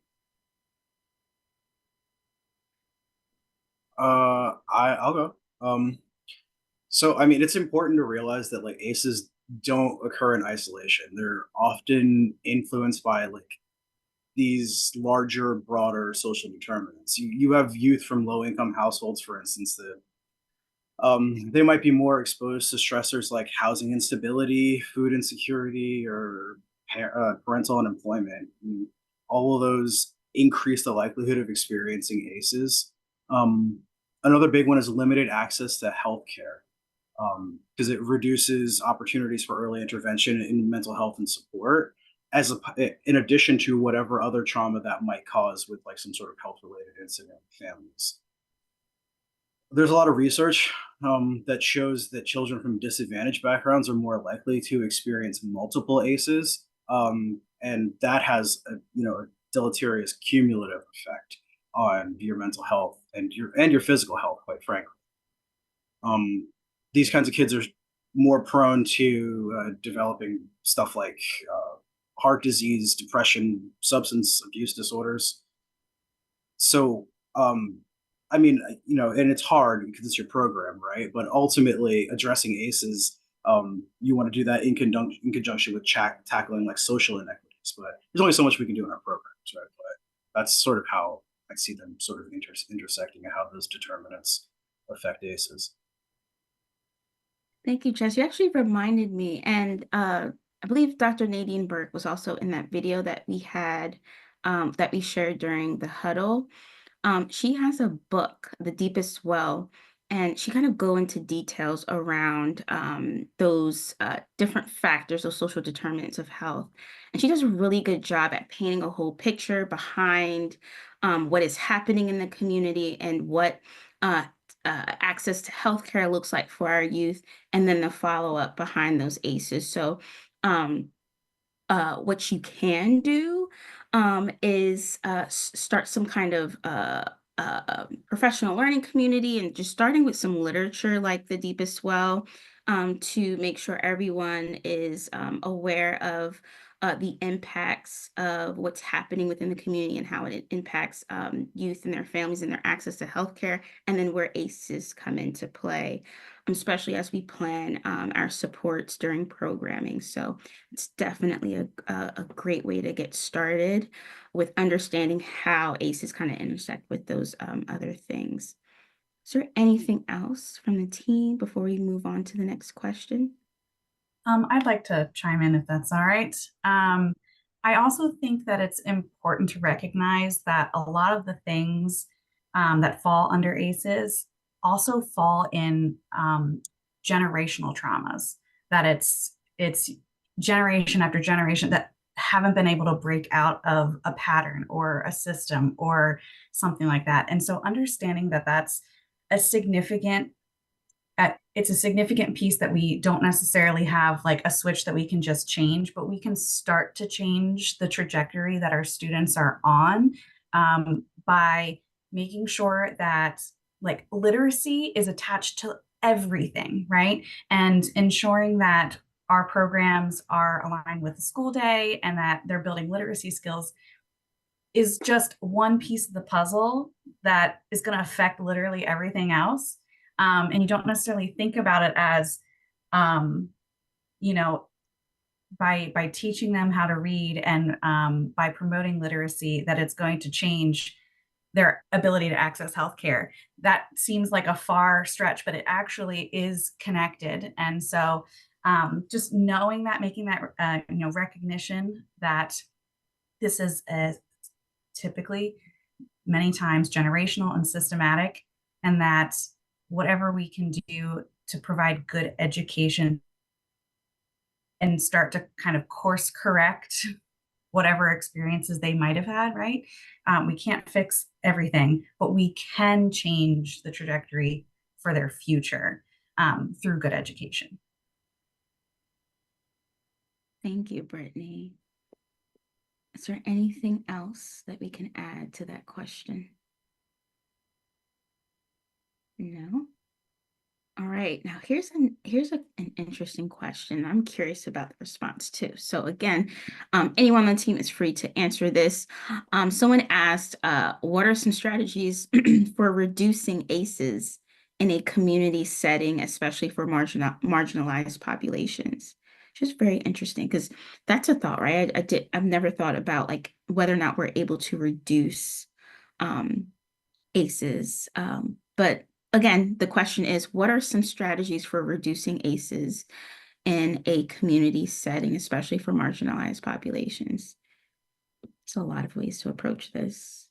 I'll go. So I mean, it's important to realize that like ACEs don't occur in isolation. They're often influenced by like these larger, broader social determinants. You have youth from low income households, for instance, that they might be more exposed to stressors like housing instability, food insecurity, or parental unemployment. And all of those increase the likelihood of experiencing ACEs. Um, Another big one is limited access to healthcare because it reduces opportunities for early intervention in mental health and support, in addition to whatever other trauma that might cause with like some sort of health related incident in families. There's a lot of research that shows that children from disadvantaged backgrounds are more likely to experience multiple ACEs, and that has a a deleterious cumulative effect on your mental health and your physical health, quite frankly. Um, these kinds of kids are more prone to developing stuff like heart disease, depression, substance abuse disorders. So, I mean, and it's hard because it's your program, right? But ultimately, addressing ACEs, you want to do that in conjunction with tackling like social inequities. But there's only so much we can do in our programs, right? But that's sort of how I see them sort of intersecting and how those determinants affect ACEs. Thank you, Jess. You actually reminded me, and I believe Dr. Nadine Burke was also in that video that we had, that we shared during the huddle. She has a book, The Deepest Well, and she kind of go into details around those different factors, those social determinants of health. And she does a really good job at painting a whole picture behind what is happening in the community and what uh, access to healthcare looks like for our youth, and then the follow-up behind those ACEs. So um, what you can do is start some kind of professional learning community, and just starting with some literature like The Deepest Well, to make sure everyone is aware of the impacts of what's happening within the community and how it impacts youth and their families and their access to healthcare, and then where ACEs come into play, especially as we plan our supports during programming. So it's definitely a great way to get started with understanding how ACEs kind of intersect with those other things. Is there anything else from the team before we move on to the next question? I'd like to chime in if that's all right. I also think that it's important to recognize that a lot of the things that fall under ACEs also fall in generational traumas. That it's generation after generation that haven't been able to break out of a pattern or a system or something like that. And so understanding that that's a significant it's a significant piece that we don't necessarily have like a switch that we can just change, but we can start to change the trajectory that our students are on, by making sure that like literacy is attached to everything, right? And ensuring that our programs are aligned with the school day and that they're building literacy skills is just one piece of the puzzle that is going to affect literally everything else. And you don't necessarily think about it as, um, you know, by teaching them how to read and by promoting literacy, that it's going to change their ability to access healthcare. That seems like a far stretch, but it actually is connected. And so, just knowing that, making that recognition that this is a typically many times generational and systematic, and that whatever we can do to provide good education and start to kind of course correct whatever experiences they might have had, right? We can't fix everything, but we can change the trajectory for their future through good education. Thank you, Brittany. Is there anything else that we can add to that question? No? All right, now here's an interesting question. I'm curious about the response too. So again, anyone on the team is free to answer this. Someone asked, what are some strategies for reducing ACEs in a community setting, especially for marginalized populations? Just very interesting, because that's a thought, right? I've never thought about like whether or not we're able to reduce ACEs, but again, the question is, what are some strategies for reducing ACEs in a community setting, especially for marginalized populations? It's a lot of ways to approach this.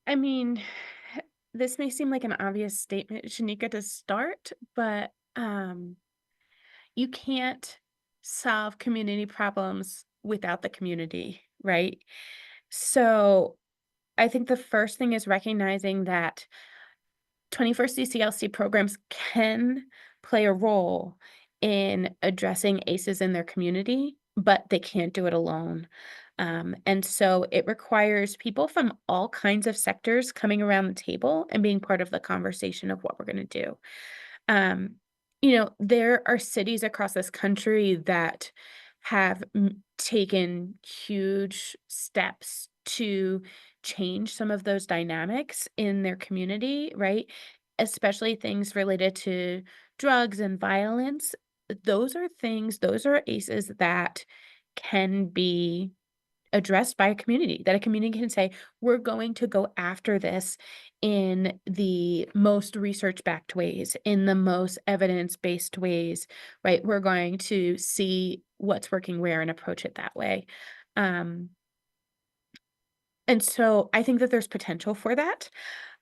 I mean, this may seem like an obvious statement, Shanika, to start, but you can't solve community problems without the community, right? So I think the first thing is recognizing that 21st CCLC programs can play a role in addressing ACEs in their community, but they can't do it alone. And so it requires people from all kinds of sectors coming around the table and being part of the conversation of what we're going to do. Um, there are cities across this country that have taken huge steps to change some of those dynamics in their community, right? Especially things related to drugs and violence. Those are things, those are ACEs that can be addressed by a community, that a community can say, we're going to go after this in the most research-backed ways, in the most evidence-based ways, right? We're going to see what's working where and approach it that way. And so I think that there's potential for that.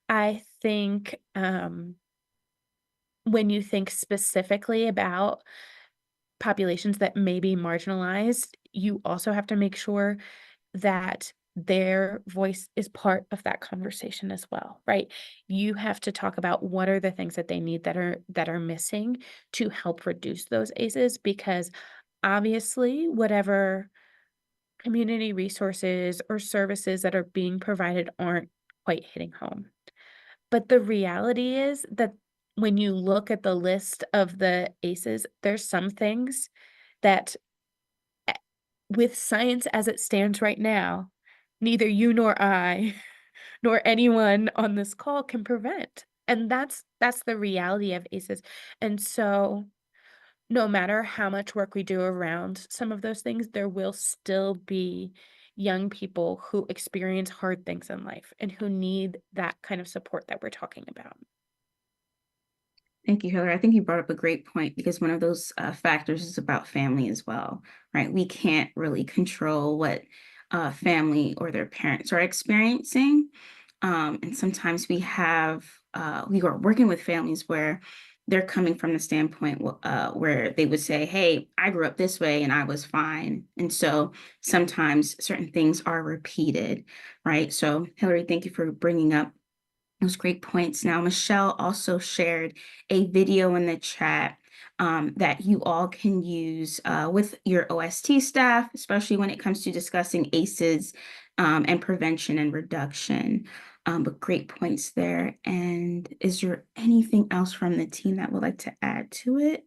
I think when you think specifically about populations that may be marginalized, you also have to make sure that their voice is part of that conversation as well, right? You have to talk about what are the things that they need that are missing to help reduce those ACEs, because obviously whatever community resources or services that are being provided aren't quite hitting home. But the reality is that when you look at the list of the ACEs, there's some things that, with science as it stands right now, neither you nor I, nor anyone on this call can prevent. And that's the reality of ACEs. And so no matter how much work we do around some of those things, there will still be young people who experience hard things in life and who need that kind of support that we're talking about. Thank you, Hillary. I think you brought up a great point, because one of those factors is about family as well, right? We can't really control what family or their parents are experiencing. And sometimes we are working with families where they're coming from the standpoint where they would say, hey, I grew up this way and I was fine. And so sometimes certain things are repeated, right? So Hillary, thank you for bringing up those great points. Now, Michelle also shared a video in the chat that you all can use with your OST staff, especially when it comes to discussing ACEs and prevention and reduction. But great points there. And is there anything else from the team that would like to add to it?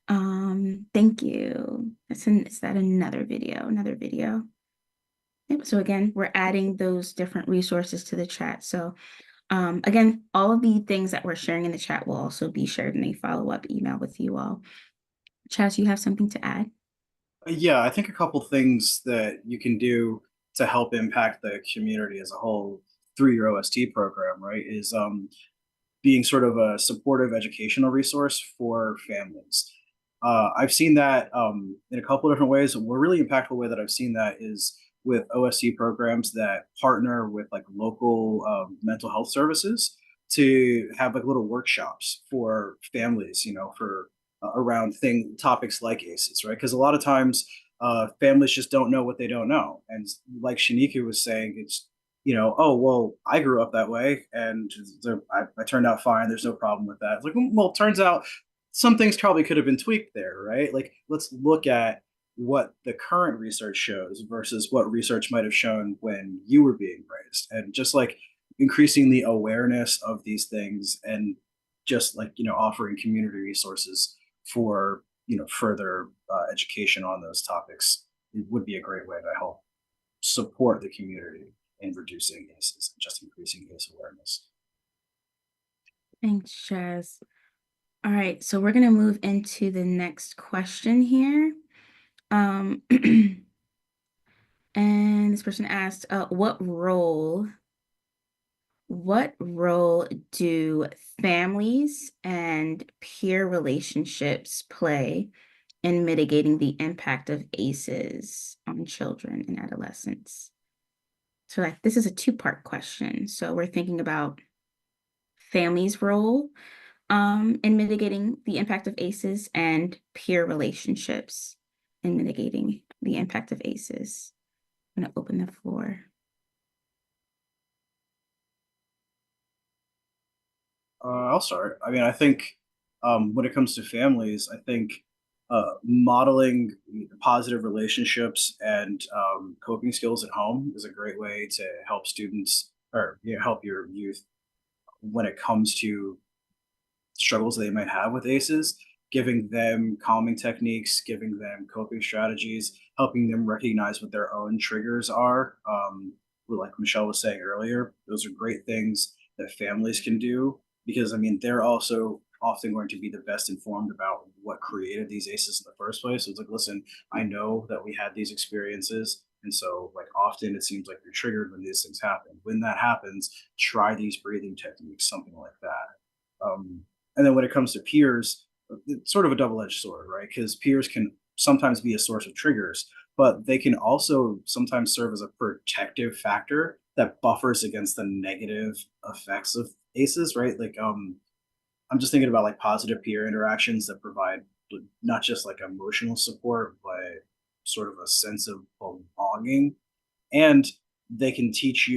Thank you. Is that another video? Another video. Yep. So again, we're adding those different resources to the chat. So again, all of the things that we're sharing in the chat will also be shared in a follow-up email with you all. Chaz, you have something to add? Yeah, I think a couple things that you can do to help impact the community as a whole through your OST program, right, is being sort of a supportive educational resource for families. I've seen that in a couple of different ways. A really impactful way that I've seen that is with OSC programs that partner with like local mental health services to have like little workshops for families, for around topics like ACEs, right? Because a lot of times families just don't know what they don't know, and like Shanika was saying, it's oh, well, I grew up that way and I turned out fine. There's no problem with that. It's like, well, it turns out some things probably could have been tweaked there, right? Like, let's look at what the current research shows versus what research might have shown when you were being raised. And just like increasing the awareness of these things and just like, offering community resources for, further education on those topics, it would be a great way to help support the community in reducing ACEs and just increasing ACE awareness. Thanks, Chaz. All right, so we're going to move into the next question here. And this person asked, what role do families and peer relationships play in mitigating the impact of ACEs on children and adolescents? So this is a two-part question. So we're thinking about families' role in mitigating the impact of ACEs and peer relationships in mitigating the impact of ACEs. I'm going to open the floor. I'll start. I mean, I think when it comes to families, I think modeling positive relationships and coping skills at home is a great way to help students or help your youth when it comes to struggles they might have with ACEs, giving them calming techniques, giving them coping strategies, helping them recognize what their own triggers are. Like Michelle was saying earlier, those are great things that families can do because, I mean, they're also often going to be the best informed about what created these ACEs in the first place. So it's like, listen, I know that we had these experiences. And so, like, often it seems like you're triggered when these things happen. When that happens, try these breathing techniques, something like that. And then when it comes to peers, it's sort of a double-edged sword, right? Because peers can sometimes be a source of triggers, but they can also sometimes serve as a protective factor that buffers against the negative effects of ACEs, right? Like, I'm just thinking about like positive peer interactions that provide not just like emotional support, but sort of a sense of belonging. And they can teach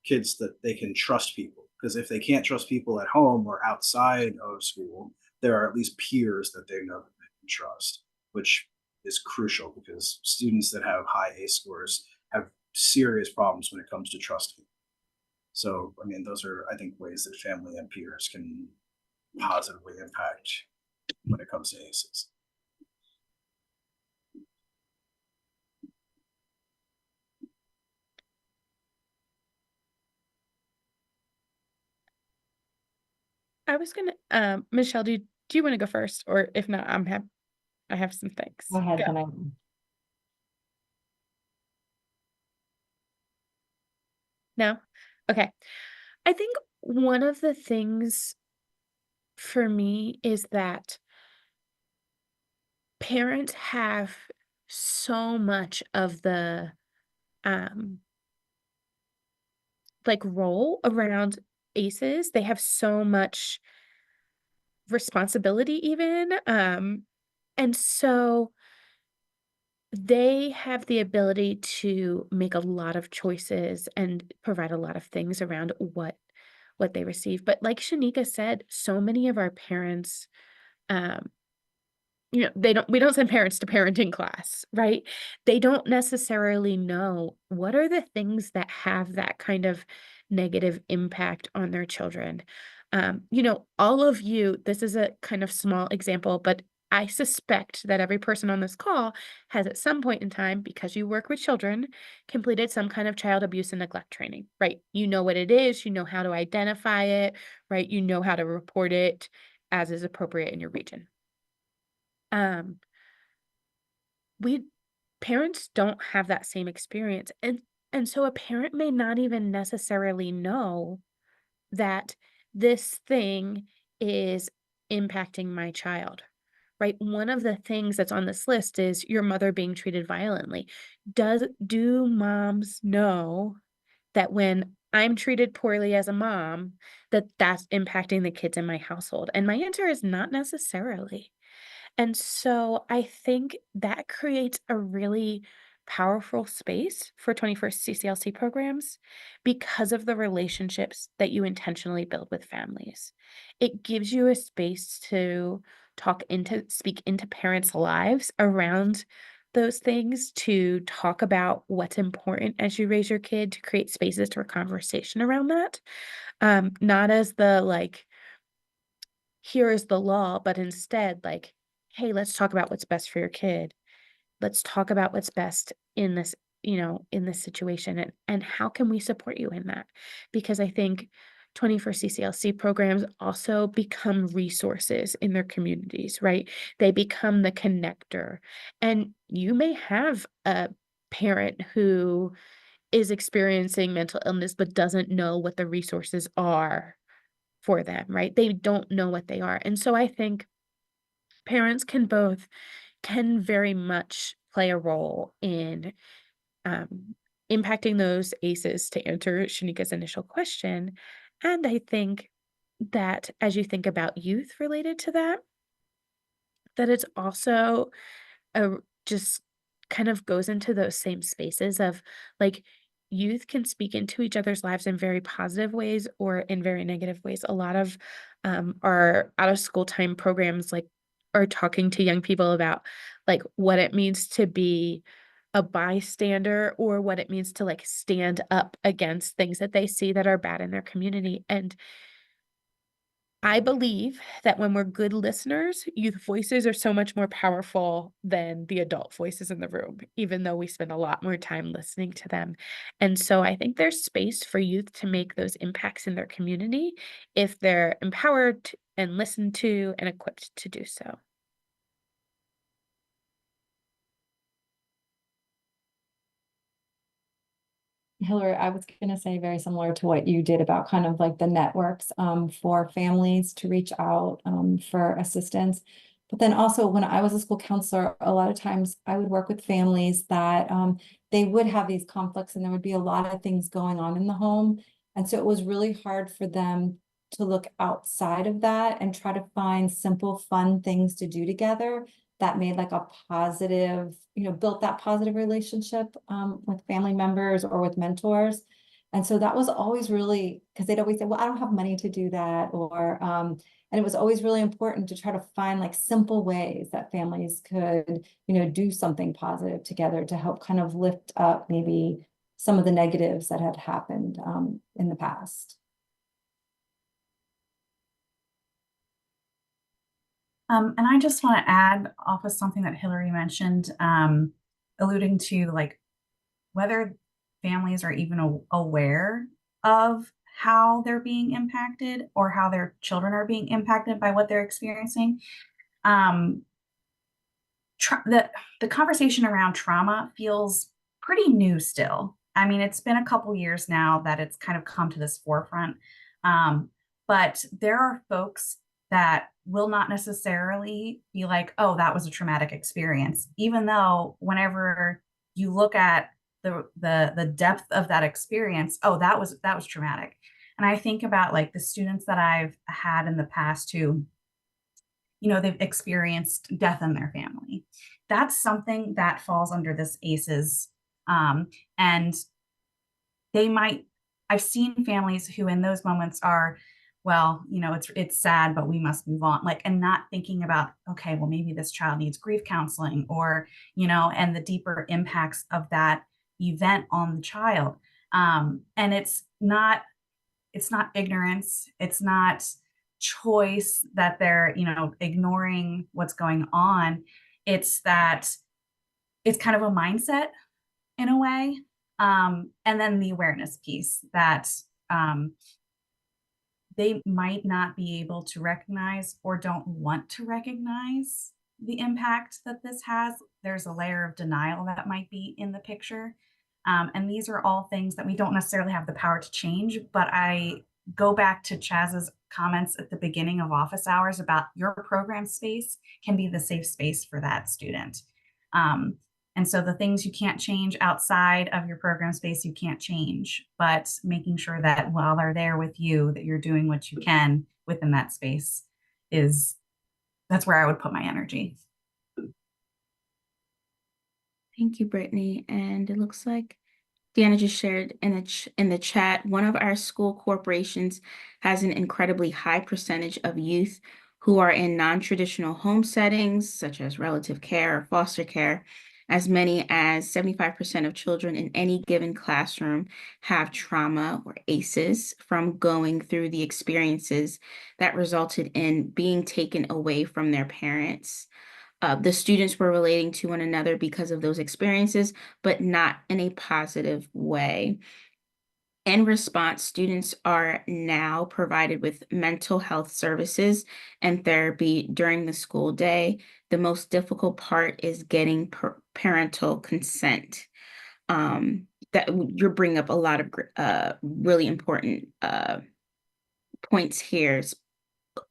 kids that they can trust people. Because if they can't trust people at home or outside of school, there are at least peers that they know that they can trust, which is crucial because students that have high ACE scores have serious problems when it comes to trusting. So, I mean, those are, I think, ways that family and peers can positively impact when it comes to ACEs. I was gonna, Michelle, do you want to go first? Or if not, I have some things. Go ahead, Go. then I. No? Okay. I think one of the things for me is that parents have so much of the like role around ACEs. They have so much responsibility even. And so they have the ability to make a lot of choices and provide a lot of things around what they receive. But like Shanika said, so many of our parents, um, we don't send parents to parenting class, right? They don't necessarily know what are the things that have that kind of negative impact on their children. All of you, this is a kind of small example, but I suspect that every person on this call has at some point in time, because you work with children, completed some kind of child abuse and neglect training, right? You know what it is, you know how to identify it, right? You know how to report it as is appropriate in your region. Um, we Parents don't have that same experience, and so a parent may not even necessarily know that this thing is impacting my child, right? One of the things that's on this list is your mother being treated violently. Do moms know that when I'm treated poorly as a mom, that that's impacting the kids in my household? And my answer is not necessarily. And so I think that creates a really powerful space for 21st CCLC programs because of the relationships that you intentionally build with families. It gives you a space to speak into parents' lives around those things, to talk about what's important as you raise your kid, to create spaces for conversation around that. Not as the like, here is the law, but instead, like, hey, let's talk about what's best for your kid. Let's talk about what's best in this, in this situation, and how can we support you in that? Because I think 21st CCLC programs also become resources in their communities, right? They become the connector. And you may have a parent who is experiencing mental illness but doesn't know what the resources are for them, right? They don't know what they are. And so I think parents can very much play a role in impacting those ACEs, to answer Shanika's initial question. And I think that as you think about youth related to that, that it's also just kind of goes into those same spaces of like, youth can speak into each other's lives in very positive ways or in very negative ways. A lot of our out of school time programs like are talking to young people about like what it means to be a bystander or what it means to like stand up against things that they see that are bad in their community. And I believe that when we're good listeners, youth voices are so much more powerful than the adult voices in the room, even though we spend a lot more time listening to them. And so I think there's space for youth to make those impacts in their community if they're empowered and listened to and equipped to do so. Hillary, I was going to say very similar to what you did about kind of like the networks for families to reach out for assistance. But then also when I was a school counselor, a lot of times I would work with families that they would have these conflicts and there would be a lot of things going on in the home. And so it was really hard for them to look outside of that and try to find simple, fun things to do together that made like a positive, built that positive relationship with family members or with mentors. And so that was always really, because they'd always say, well, I don't have money to do that. And it was always really important to try to find like simple ways that families could, do something positive together to help kind of lift up maybe some of the negatives that had happened in the past. And I just want to add off of something that Hillary mentioned, alluding to like whether families are even aware of how they're being impacted or how their children are being impacted by what they're experiencing. The conversation around trauma feels pretty new still. I mean, it's been a couple years now that it's kind of come to this forefront. But there are folks that will not necessarily be like, oh, that was a traumatic experience, even though whenever you look at the depth of that experience, oh, that was traumatic. And I think about like the students that I've had in the past who they've experienced death in their family. That's something that falls under this ACEs. And they might, I've seen families who in those moments are, well, it's sad, but we must move on. Like, and not thinking about, okay, well, maybe this child needs grief counseling, or, and the deeper impacts of that event on the child. And it's not ignorance. It's not choice that they're, ignoring what's going on. It's that it's kind of a mindset in a way. And then the awareness piece that they might not be able to recognize or don't want to recognize the impact that this has. There's a layer of denial that might be in the picture. And these are all things that we don't necessarily have the power to change. But I go back to Chaz's comments at the beginning of office hours about your program space can be the safe space for that student. And so the things you can't change outside of your program space, you can't change, but making sure that while they're there with you, that you're doing what you can within that space that's where I would put my energy. Thank you, Brittany. And it looks like Deanna just shared in the chat, one of our school corporations has an incredibly high percentage of youth who are in non-traditional home settings, such as relative care or foster care. As many as 75% of children in any given classroom have trauma or ACEs from going through the experiences that resulted in being taken away from their parents. The students were relating to one another because of those experiences, but not in a positive way. In response, students are now provided with mental health services and therapy during the school day. The most difficult part is getting parental consent. That you're bringing up a lot of really important points here.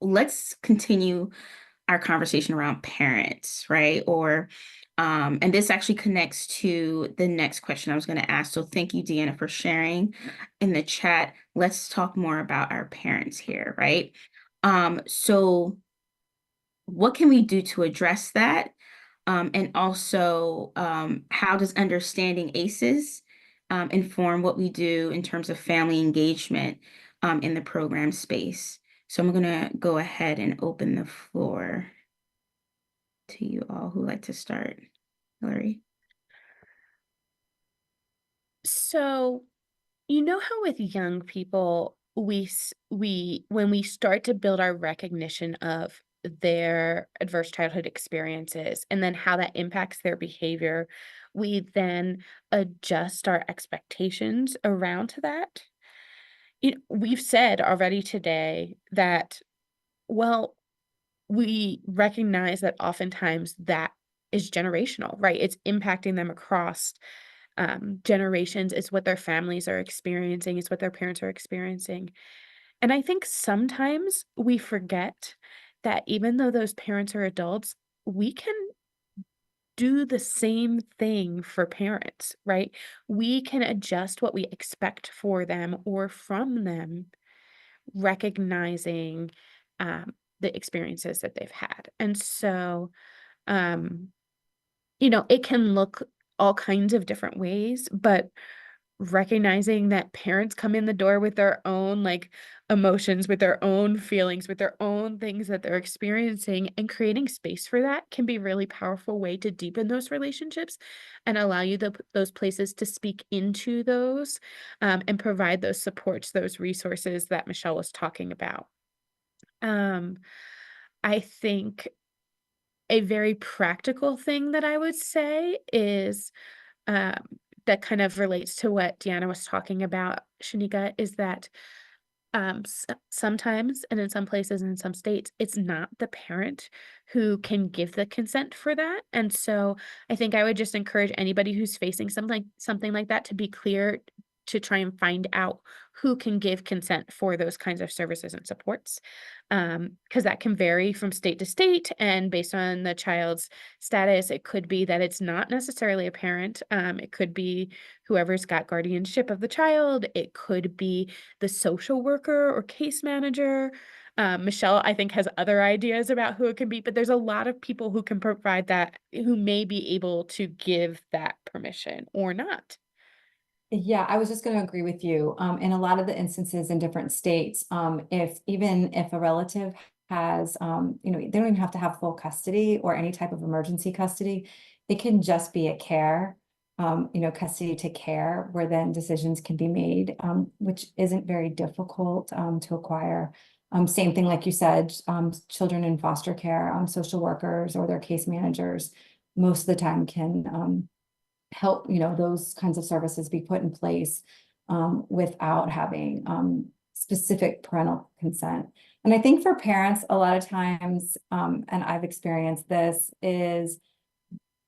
Let's continue our conversation around parents, right? And this actually connects to the next question I was going to ask. So thank you, Deanna, for sharing in the chat. Let's talk more about our parents here, right? So what can we do to address that? And also, how does understanding ACEs inform what we do in terms of family engagement in the program space? So I'm going to go ahead and open the floor to you all who like to start. Hillary? So, how with young people, when we start to build our recognition of their adverse childhood experiences and then how that impacts their behavior, we then adjust our expectations around that. We've said already today that, well, we recognize that oftentimes that is generational, right? It's impacting them across generations. It's what their families are experiencing. It's what their parents are experiencing. And I think sometimes we forget that even though those parents are adults, we can do the same thing for parents, right? We can adjust what we expect for them or from them, recognizing the experiences that they've had. And so, um, it can look all kinds of different ways, but recognizing that parents come in the door with their own emotions, with their own feelings, with their own things that they're experiencing, and creating space for that can be a really powerful way to deepen those relationships and allow you those places to speak into those and provide those supports, those resources that Michelle was talking about. I think a very practical thing that I would say is um, that kind of relates to what Deanna was talking about, Shanika, is that sometimes, and in some places, and in some states, it's not the parent who can give the consent for that. And so I think I would just encourage anybody who's facing something like that to be clear to try and find out who can give consent for those kinds of services and supports. Because that can vary from state to state, and based on the child's status, it could be that it's not necessarily a parent. It could be whoever's got guardianship of the child. It could be the social worker or case manager. Michelle, I think, has other ideas about who it can be, but there's a lot of people who can provide that, who may be able to give that permission or not. Yeah, I was just going to agree with you. In a lot of the instances in different states, if even if a relative has, they don't even have to have full custody or any type of emergency custody. It can just be a care, custody to care, where then decisions can be made, which isn't very difficult to acquire. Same thing, like you said, children in foster care, social workers or their case managers, most of the time can help, those kinds of services be put in place without having specific parental consent. And I think for parents, a lot of times, and I've experienced this, is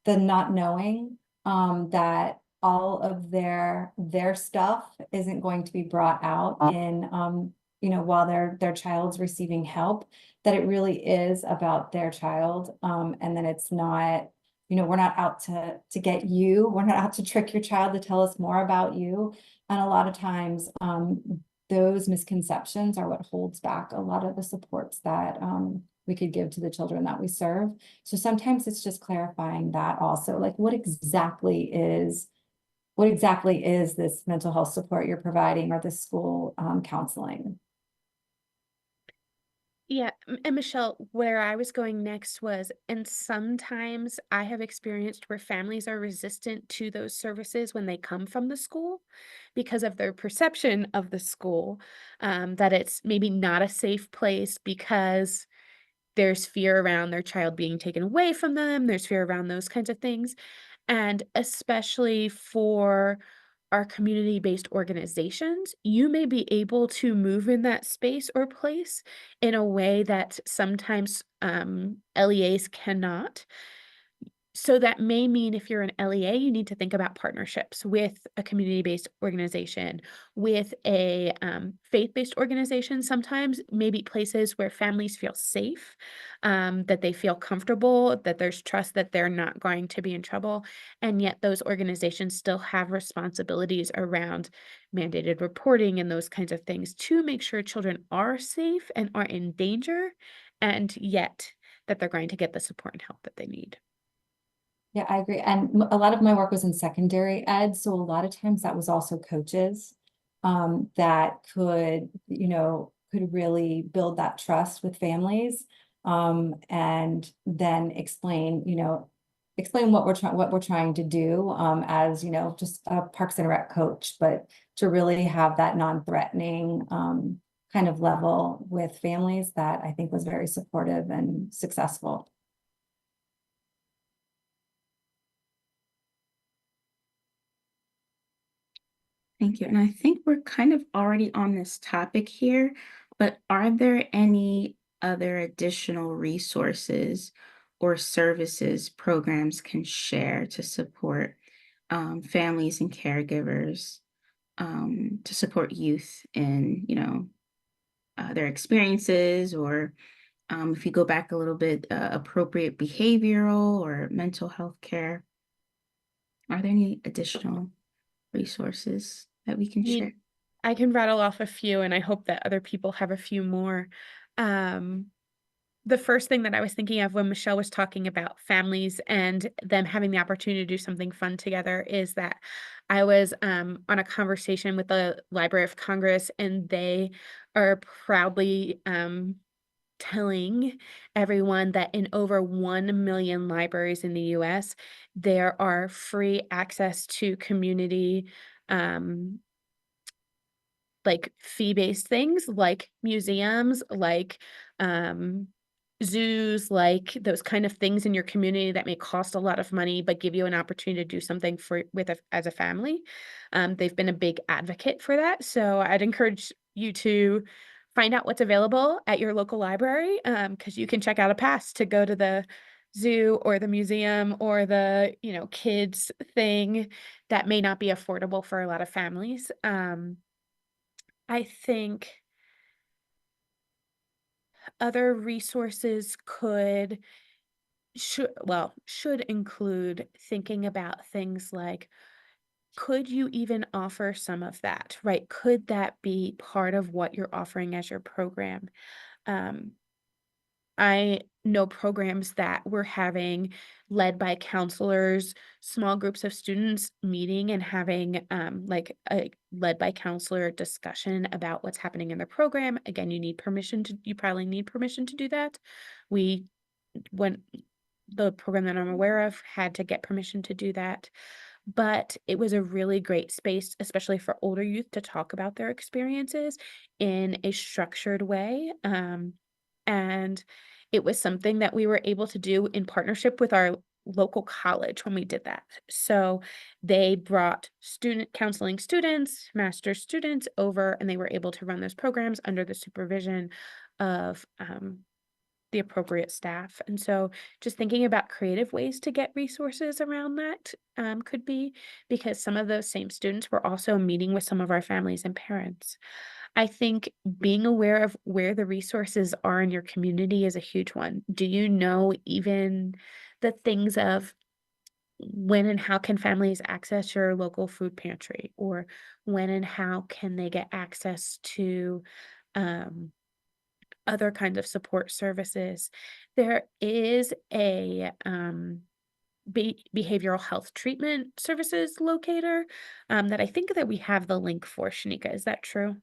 the not knowing that all of their stuff isn't going to be brought out in while their child's receiving help, that it really is about their child, and then it's not, we're not out to get you, we're not out to trick your child to tell us more about you. And a lot of times those misconceptions are what holds back a lot of the supports that we could give to the children that we serve. So sometimes it's just clarifying that also, like what exactly is this mental health support you're providing, or the school counseling? Yeah, and Michelle, where I was going next was, and sometimes I have experienced where families are resistant to those services when they come from the school because of their perception of the school, that it's maybe not a safe place because there's fear around their child being taken away from them, there's fear around those kinds of things. And especially for our community-based organizations, you may be able to move in that space or place in a way that sometimes LEAs cannot. So that may mean if you're an LEA, you need to think about partnerships with a community-based organization, with a faith-based organization, sometimes maybe places where families feel safe, that they feel comfortable, that there's trust that they're not going to be in trouble. And yet those organizations still have responsibilities around mandated reporting and those kinds of things to make sure children are safe and aren't in danger, and yet that they're going to get the support and help that they need. Yeah, I agree. And a lot of my work was in secondary ed. So a lot of times that was also coaches that could really build that trust with families, and then explain what we're trying to do as, just a Parks and Rec coach, but to really have that non-threatening kind of level with families, that I think was very supportive and successful. Thank you. And I think we're kind of already on this topic here, but are there any other additional resources or services programs can share to support families and caregivers, to support youth in, their experiences, or if you go back a little bit, appropriate behavioral or mental health care? Are there any additional resources that we can share? I can rattle off a few, and I hope that other people have a few more. Um, the first thing that I was thinking of when Michelle was talking about families and them having the opportunity to do something fun together is that I was on a conversation with the Library of Congress, and they are proudly telling everyone that in over 1 million libraries in the US, there are free access to community like fee-based things like museums, like zoos, like those kind of things in your community that may cost a lot of money but give you an opportunity to do something as a family. They've been a big advocate for that. So I'd encourage you to find out what's available at your local library, because you can check out a pass to go to the zoo or the museum or the, kids thing that may not be affordable for a lot of families. I think other resources should include thinking about things like, could you even offer some of that, right? Could that be part of what you're offering as your program? Um, I know programs that we're having led by counselors, small groups of students meeting and having like a led by counselor discussion about what's happening in the program. Again, you probably need permission to do that. We, when the program that I'm aware of, had to get permission to do that. But it was a really great space, especially for older youth, to talk about their experiences in a structured way. And it was something that we were able to do in partnership with our local college when we did that. So they brought student counseling students, master's students over, and they were able to run those programs under the supervision of the appropriate staff. And so just thinking about creative ways to get resources around that could be, because some of those same students were also meeting with some of our families and parents. I think being aware of where the resources are in your community is a huge one. Do you know even the things of when and how can families access your local food pantry, or when and how can they get access to um, other kinds of support services? There is a behavioral health treatment services locator that I think that we have the link for, Shanika. Is that true?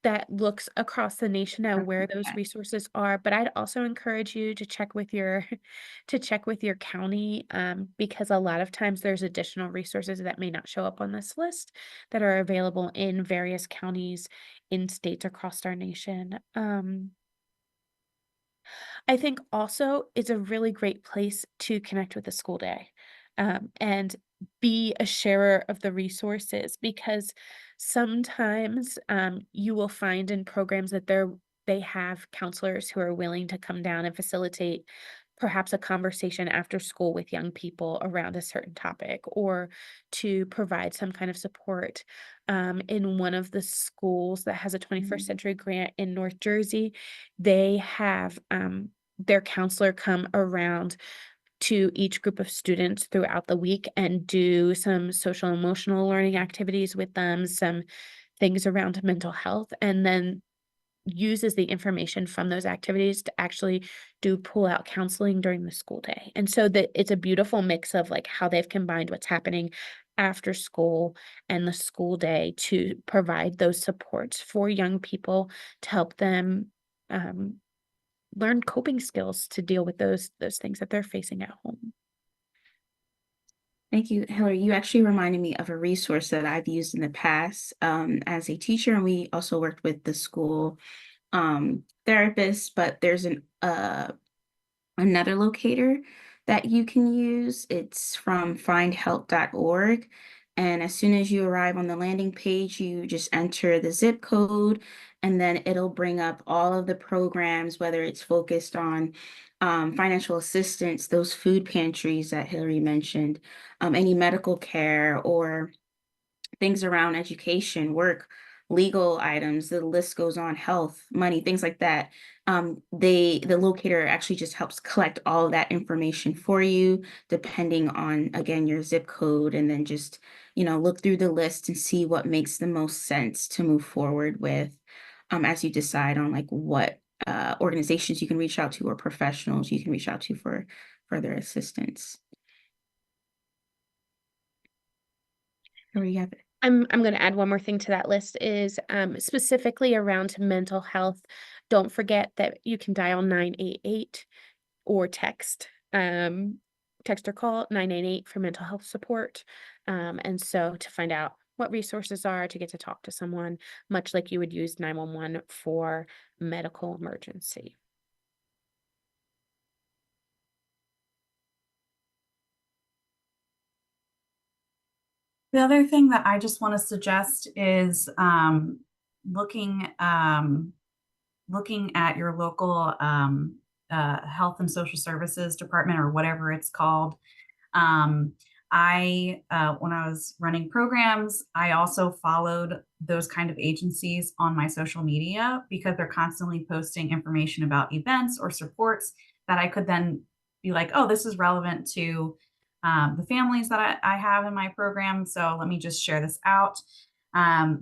That looks across the nation at where those Okay. resources are. But I'd also encourage you to check with your to check with your county, because a lot of times there's additional resources that may not show up on this list that are available in various counties in states across our nation. I think also it's a really great place to connect with the school day, and be a sharer of the resources, because sometimes you will find in programs that they have counselors who are willing to come down and facilitate perhaps a conversation after school with young people around a certain topic, or to provide some kind of support. In one of the schools that has a 21st century grant in North Jersey, they have their counselor come around to each group of students throughout the week and do some social emotional learning activities with them, some things around mental health, and then uses the information from those activities to actually do pull out counseling during the school day. And so that it's a beautiful mix of like how they've combined what's happening after school and the school day to provide those supports for young people to help them um, learn coping skills to deal with those things that they're facing at home. Thank you, Hillary. You actually reminded me of a resource that I've used in the past as a teacher, and we also worked with the school therapist. But there's another locator that you can use. It's from findhelp.org. And as soon as you arrive on the landing page, you just enter the zip code, and then it'll bring up all of the programs, whether it's focused on financial assistance, those food pantries that Hillary mentioned, any medical care, or things around education, work, legal items, the list goes on, health, money, things like that. The locator actually just helps collect all of that information for you, depending on, again, your zip code, and then just, look through the list and see what makes the most sense to move forward with, as you decide on like what organizations you can reach out to or professionals you can reach out to for further assistance. Or you have it. I'm going to add one more thing to that list is specifically around mental health. Don't forget that you can dial 988 or text or call 988 for mental health support. And so to find out what resources are, to get to talk to someone, much like you would use 911 for medical emergency. The other thing that I just want to suggest is looking at your local health and social services department, or whatever it's called. When I was running programs, I also followed those kind of agencies on my social media, because they're constantly posting information about events or supports that I could then be like, oh, this is relevant to the families that I have in my program. So let me just share this out.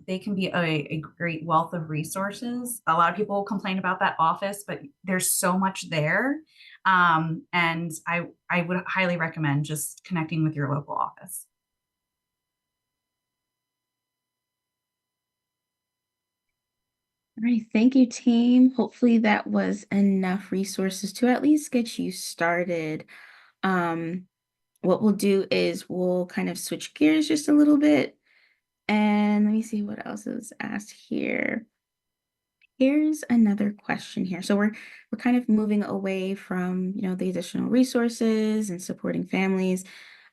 They can be a great wealth of resources. A lot of people complain about that office, but there's so much there. And I would highly recommend just connecting with your local office. All right, thank you, team. Hopefully that was enough resources to at least get you started. Um, what we'll do is we'll kind of switch gears just a little bit. And let me see what else is asked here. Here's another question here. So we're kind of moving away from, the additional resources and supporting families.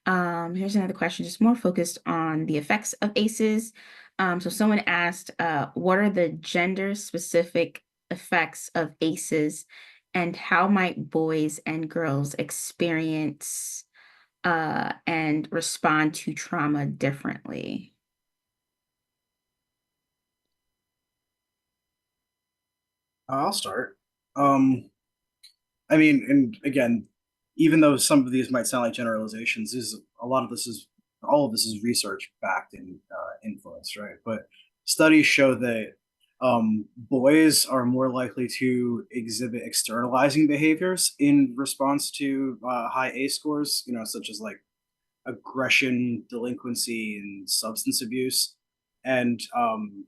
Here's another question, just more focused on the effects of ACEs. So someone asked, what are the gender-specific effects of ACEs, and how might boys and girls experience and respond to trauma differently? I'll start. Um, I mean, and again, even though some of these might sound like generalizations, is a lot of this is all of this is research backed and influenced, right? But studies show that boys are more likely to exhibit externalizing behaviors in response to high A scores, such as like aggression, delinquency, and substance abuse. And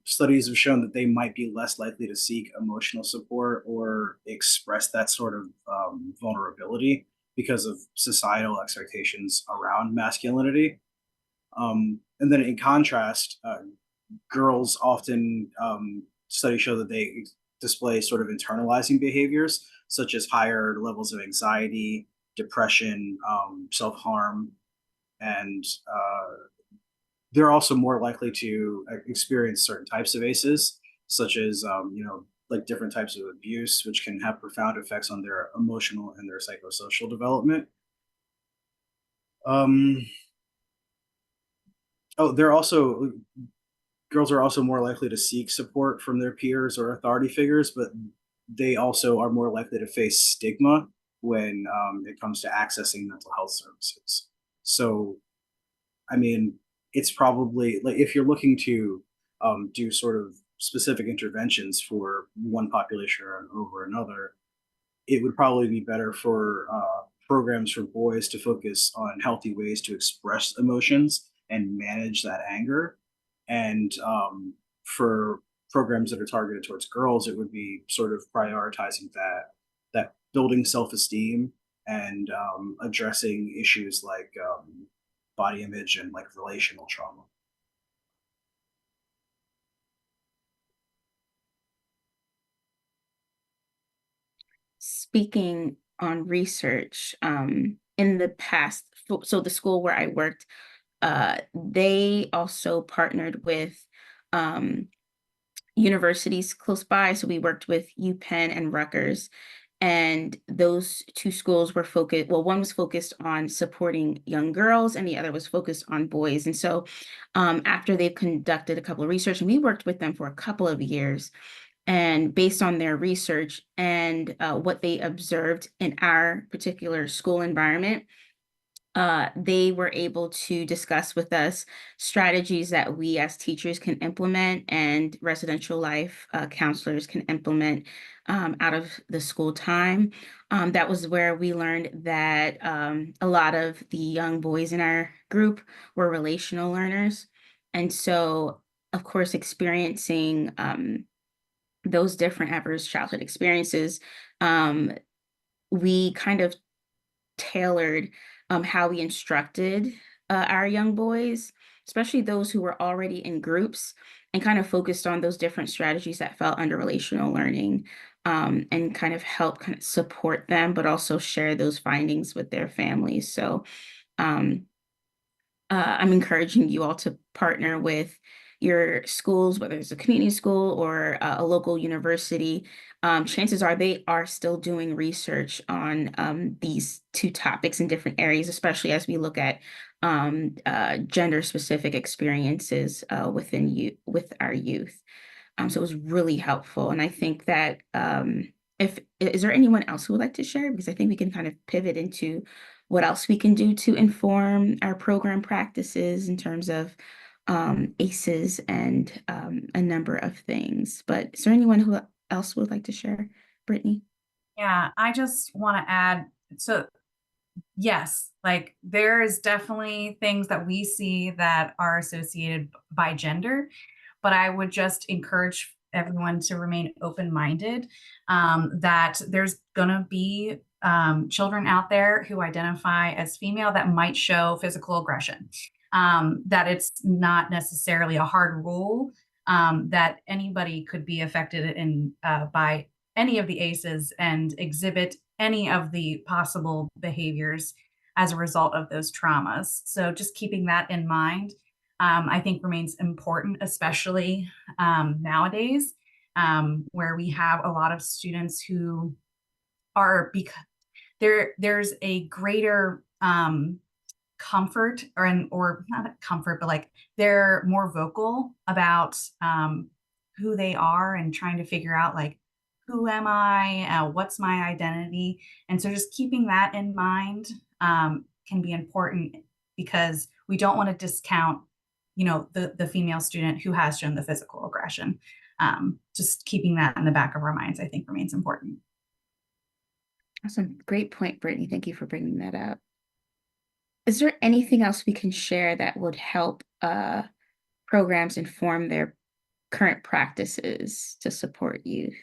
studies have shown that they might be less likely to seek emotional support or express that sort of vulnerability because of societal expectations around masculinity. And then, in contrast, girls often studies show that they display sort of internalizing behaviors, such as higher levels of anxiety, depression, self harm, and they're also more likely to experience certain types of ACEs, such as like different types of abuse, which can have profound effects on their emotional and their psychosocial development. Um, oh, they're also girls are also more likely to seek support from their peers or authority figures, but they also are more likely to face stigma when it comes to accessing mental health services. So I mean, it's probably like if you're looking to do sort of specific interventions for one population or over another, it would probably be better for programs for boys to focus on healthy ways to express emotions and manage that anger. And for programs that are targeted towards girls, it would be sort of prioritizing that building self-esteem and addressing issues like body image and like relational trauma. Speaking on research, in the past, so the school where I worked, they also partnered with universities close by. So we worked with UPenn and Rutgers. And those two schools were focused, well, one was focused on supporting young girls and the other was focused on boys. And so after they've conducted a couple of research, and we worked with them for a couple of years, and based on their research and what they observed in our particular school environment, they were able to discuss with us strategies that we as teachers can implement and residential life counselors can implement out of the school time. That was where we learned that a lot of the young boys in our group were relational learners. And so, of course, experiencing those different adverse childhood experiences, we kind of tailored how we instructed our young boys, especially those who were already in groups, and kind of focused on those different strategies that fell under relational learning, and kind of help kind of support them, but also share those findings with their families. So um, I'm encouraging you all to partner with your schools, whether it's a community school or a local university. Chances are they are still doing research on these two topics in different areas, especially as we look at gender-specific experiences with our youth. So it was really helpful. And I think that if is there anyone else who would like to share? Because I think we can kind of pivot into what else we can do to inform our program practices in terms of ACEs and a number of things. But is there anyone who else would like to share? Brittany? Yeah, I just want to add, so yes, like there is definitely things that we see that are associated by gender, but I would just encourage everyone to remain open-minded, that there's gonna be children out there who identify as female that might show physical aggression. That it's not necessarily a hard rule, that anybody could be affected in by any of the ACEs and exhibit any of the possible behaviors as a result of those traumas. So just keeping that in mind, I think remains important, especially nowadays, where we have a lot of students who are because there's a greater comfort or not comfort, but like they're more vocal about who they are and trying to figure out like who am I, what's my identity, and so just keeping that in mind can be important because we don't want to discount, you know, the female student who has shown the physical aggression. Just keeping that in the back of our minds, I think, remains important. Awesome. Great point, Brittany. Thank you for bringing that up. Is there anything else we can share that would help programs inform their current practices to support youth?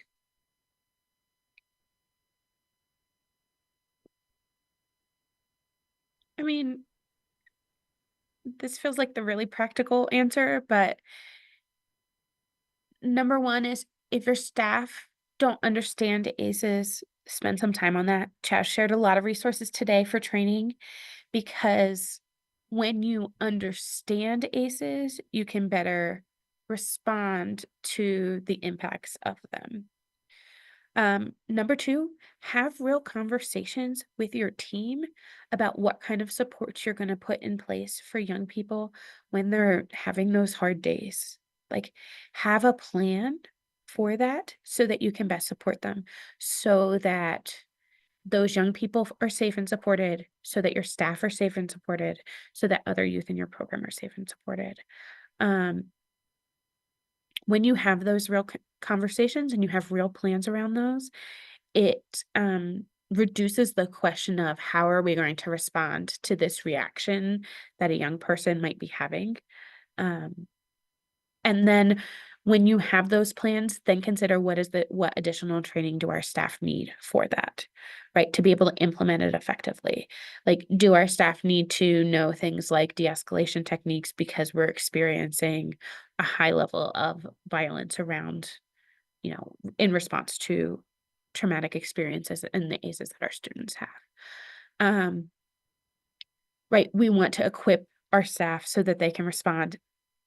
I mean, this feels like the really practical answer, but number one is if your staff don't understand ACEs, spend some time on that. Chaz shared a lot of resources today for training because when you understand ACEs, you can better respond to the impacts of them. Number two, have real conversations with your team about what kind of supports you're going to put in place for young people when they're having those hard days. Like, have a plan for that so that you can best support them, so that those young people are safe and supported, so that your staff are safe and supported, so that other youth in your program are safe and supported. When you have those real conversations and you have real plans around those, it reduces the question of how are we going to respond to this reaction that a young person might be having. And then when you have those plans, then consider what additional training do our staff need for that, right? To be able to implement it effectively. Like, do our staff need to know things like de-escalation techniques because we're experiencing a high level of violence around, you know, in response to traumatic experiences and the ACEs that our students have. Right, we want to equip our staff so that they can respond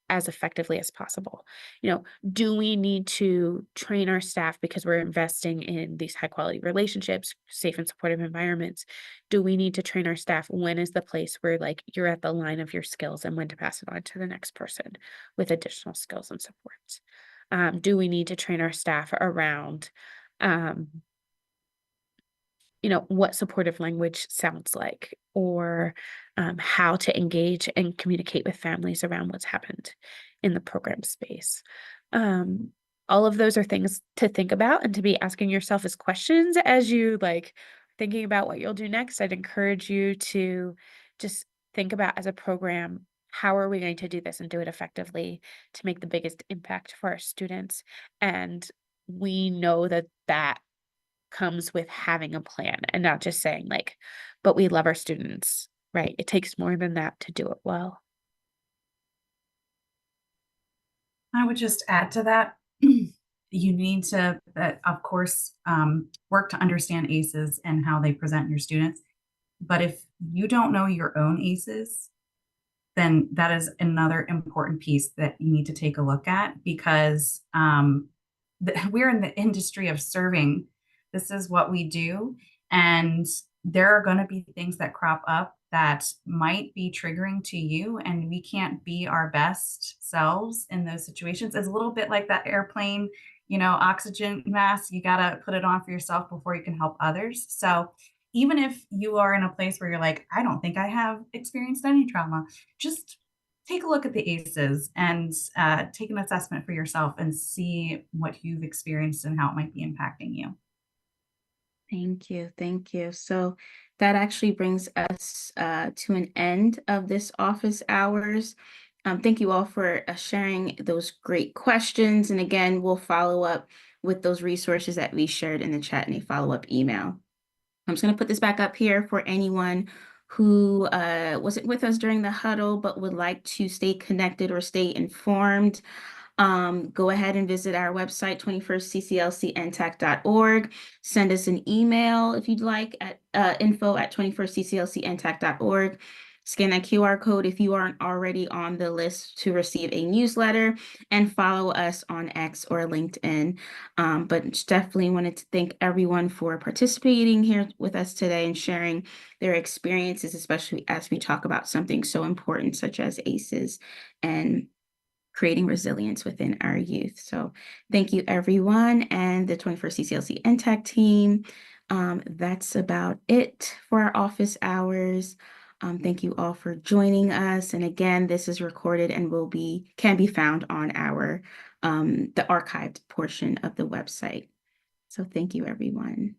as effectively as possible. You know, do we need to train our staff because we're investing in these high quality relationships, safe and supportive environments? Do we need to train our staff when is the place where like you're at the line of your skills and when to pass it on to the next person with additional skills and supports? Do we need to train our staff around you know, what supportive language sounds like, or how to engage and communicate with families around what's happened in the program space. All of those are things to think about and to be asking yourself as questions as you like thinking about what you'll do next. I'd encourage you to just think about as a program, how are we going to do this and do it effectively to make the biggest impact for our students? And we know that that comes with having a plan and not just saying like, but we love our students, right? It takes more than that to do it well. I would just add to that, you need to, of course, work to understand ACEs and how they present your students. But if you don't know your own ACEs, then that is another important piece that you need to take a look at because we're in the industry of serving. This is what we do. And there are going to be things that crop up that might be triggering to you, and we can't be our best selves in those situations. It's a little bit like that airplane, you know, oxygen mask. You got to put it on for yourself before you can help others. So even if you are in a place where you're like, I don't think I have experienced any trauma, just take a look at the ACEs and take an assessment for yourself and see what you've experienced and how it might be impacting you. Thank you. Thank you. So that actually brings us to an end of this office hours. Thank you all for sharing those great questions. And again, we'll follow up with those resources that we shared in the chat in a follow-up email. I'm just going to put this back up here for anyone who wasn't with us during the huddle, but would like to stay connected or stay informed. Go ahead and visit our website, 21stcclcntac.org. Send us an email if you'd like at info@21stcclcntac.org. Scan that QR code if you aren't already on the list to receive a newsletter, and follow us on X or LinkedIn. But definitely wanted to thank everyone for participating here with us today and sharing their experiences, especially as we talk about something so important such as ACEs and creating resilience within our youth. So thank you, everyone, and the 21st CCLC NTAC team. That's about it for our office hours. Thank you all for joining us. And again, this is recorded and can be found on our the archived portion of the website. So thank you, everyone.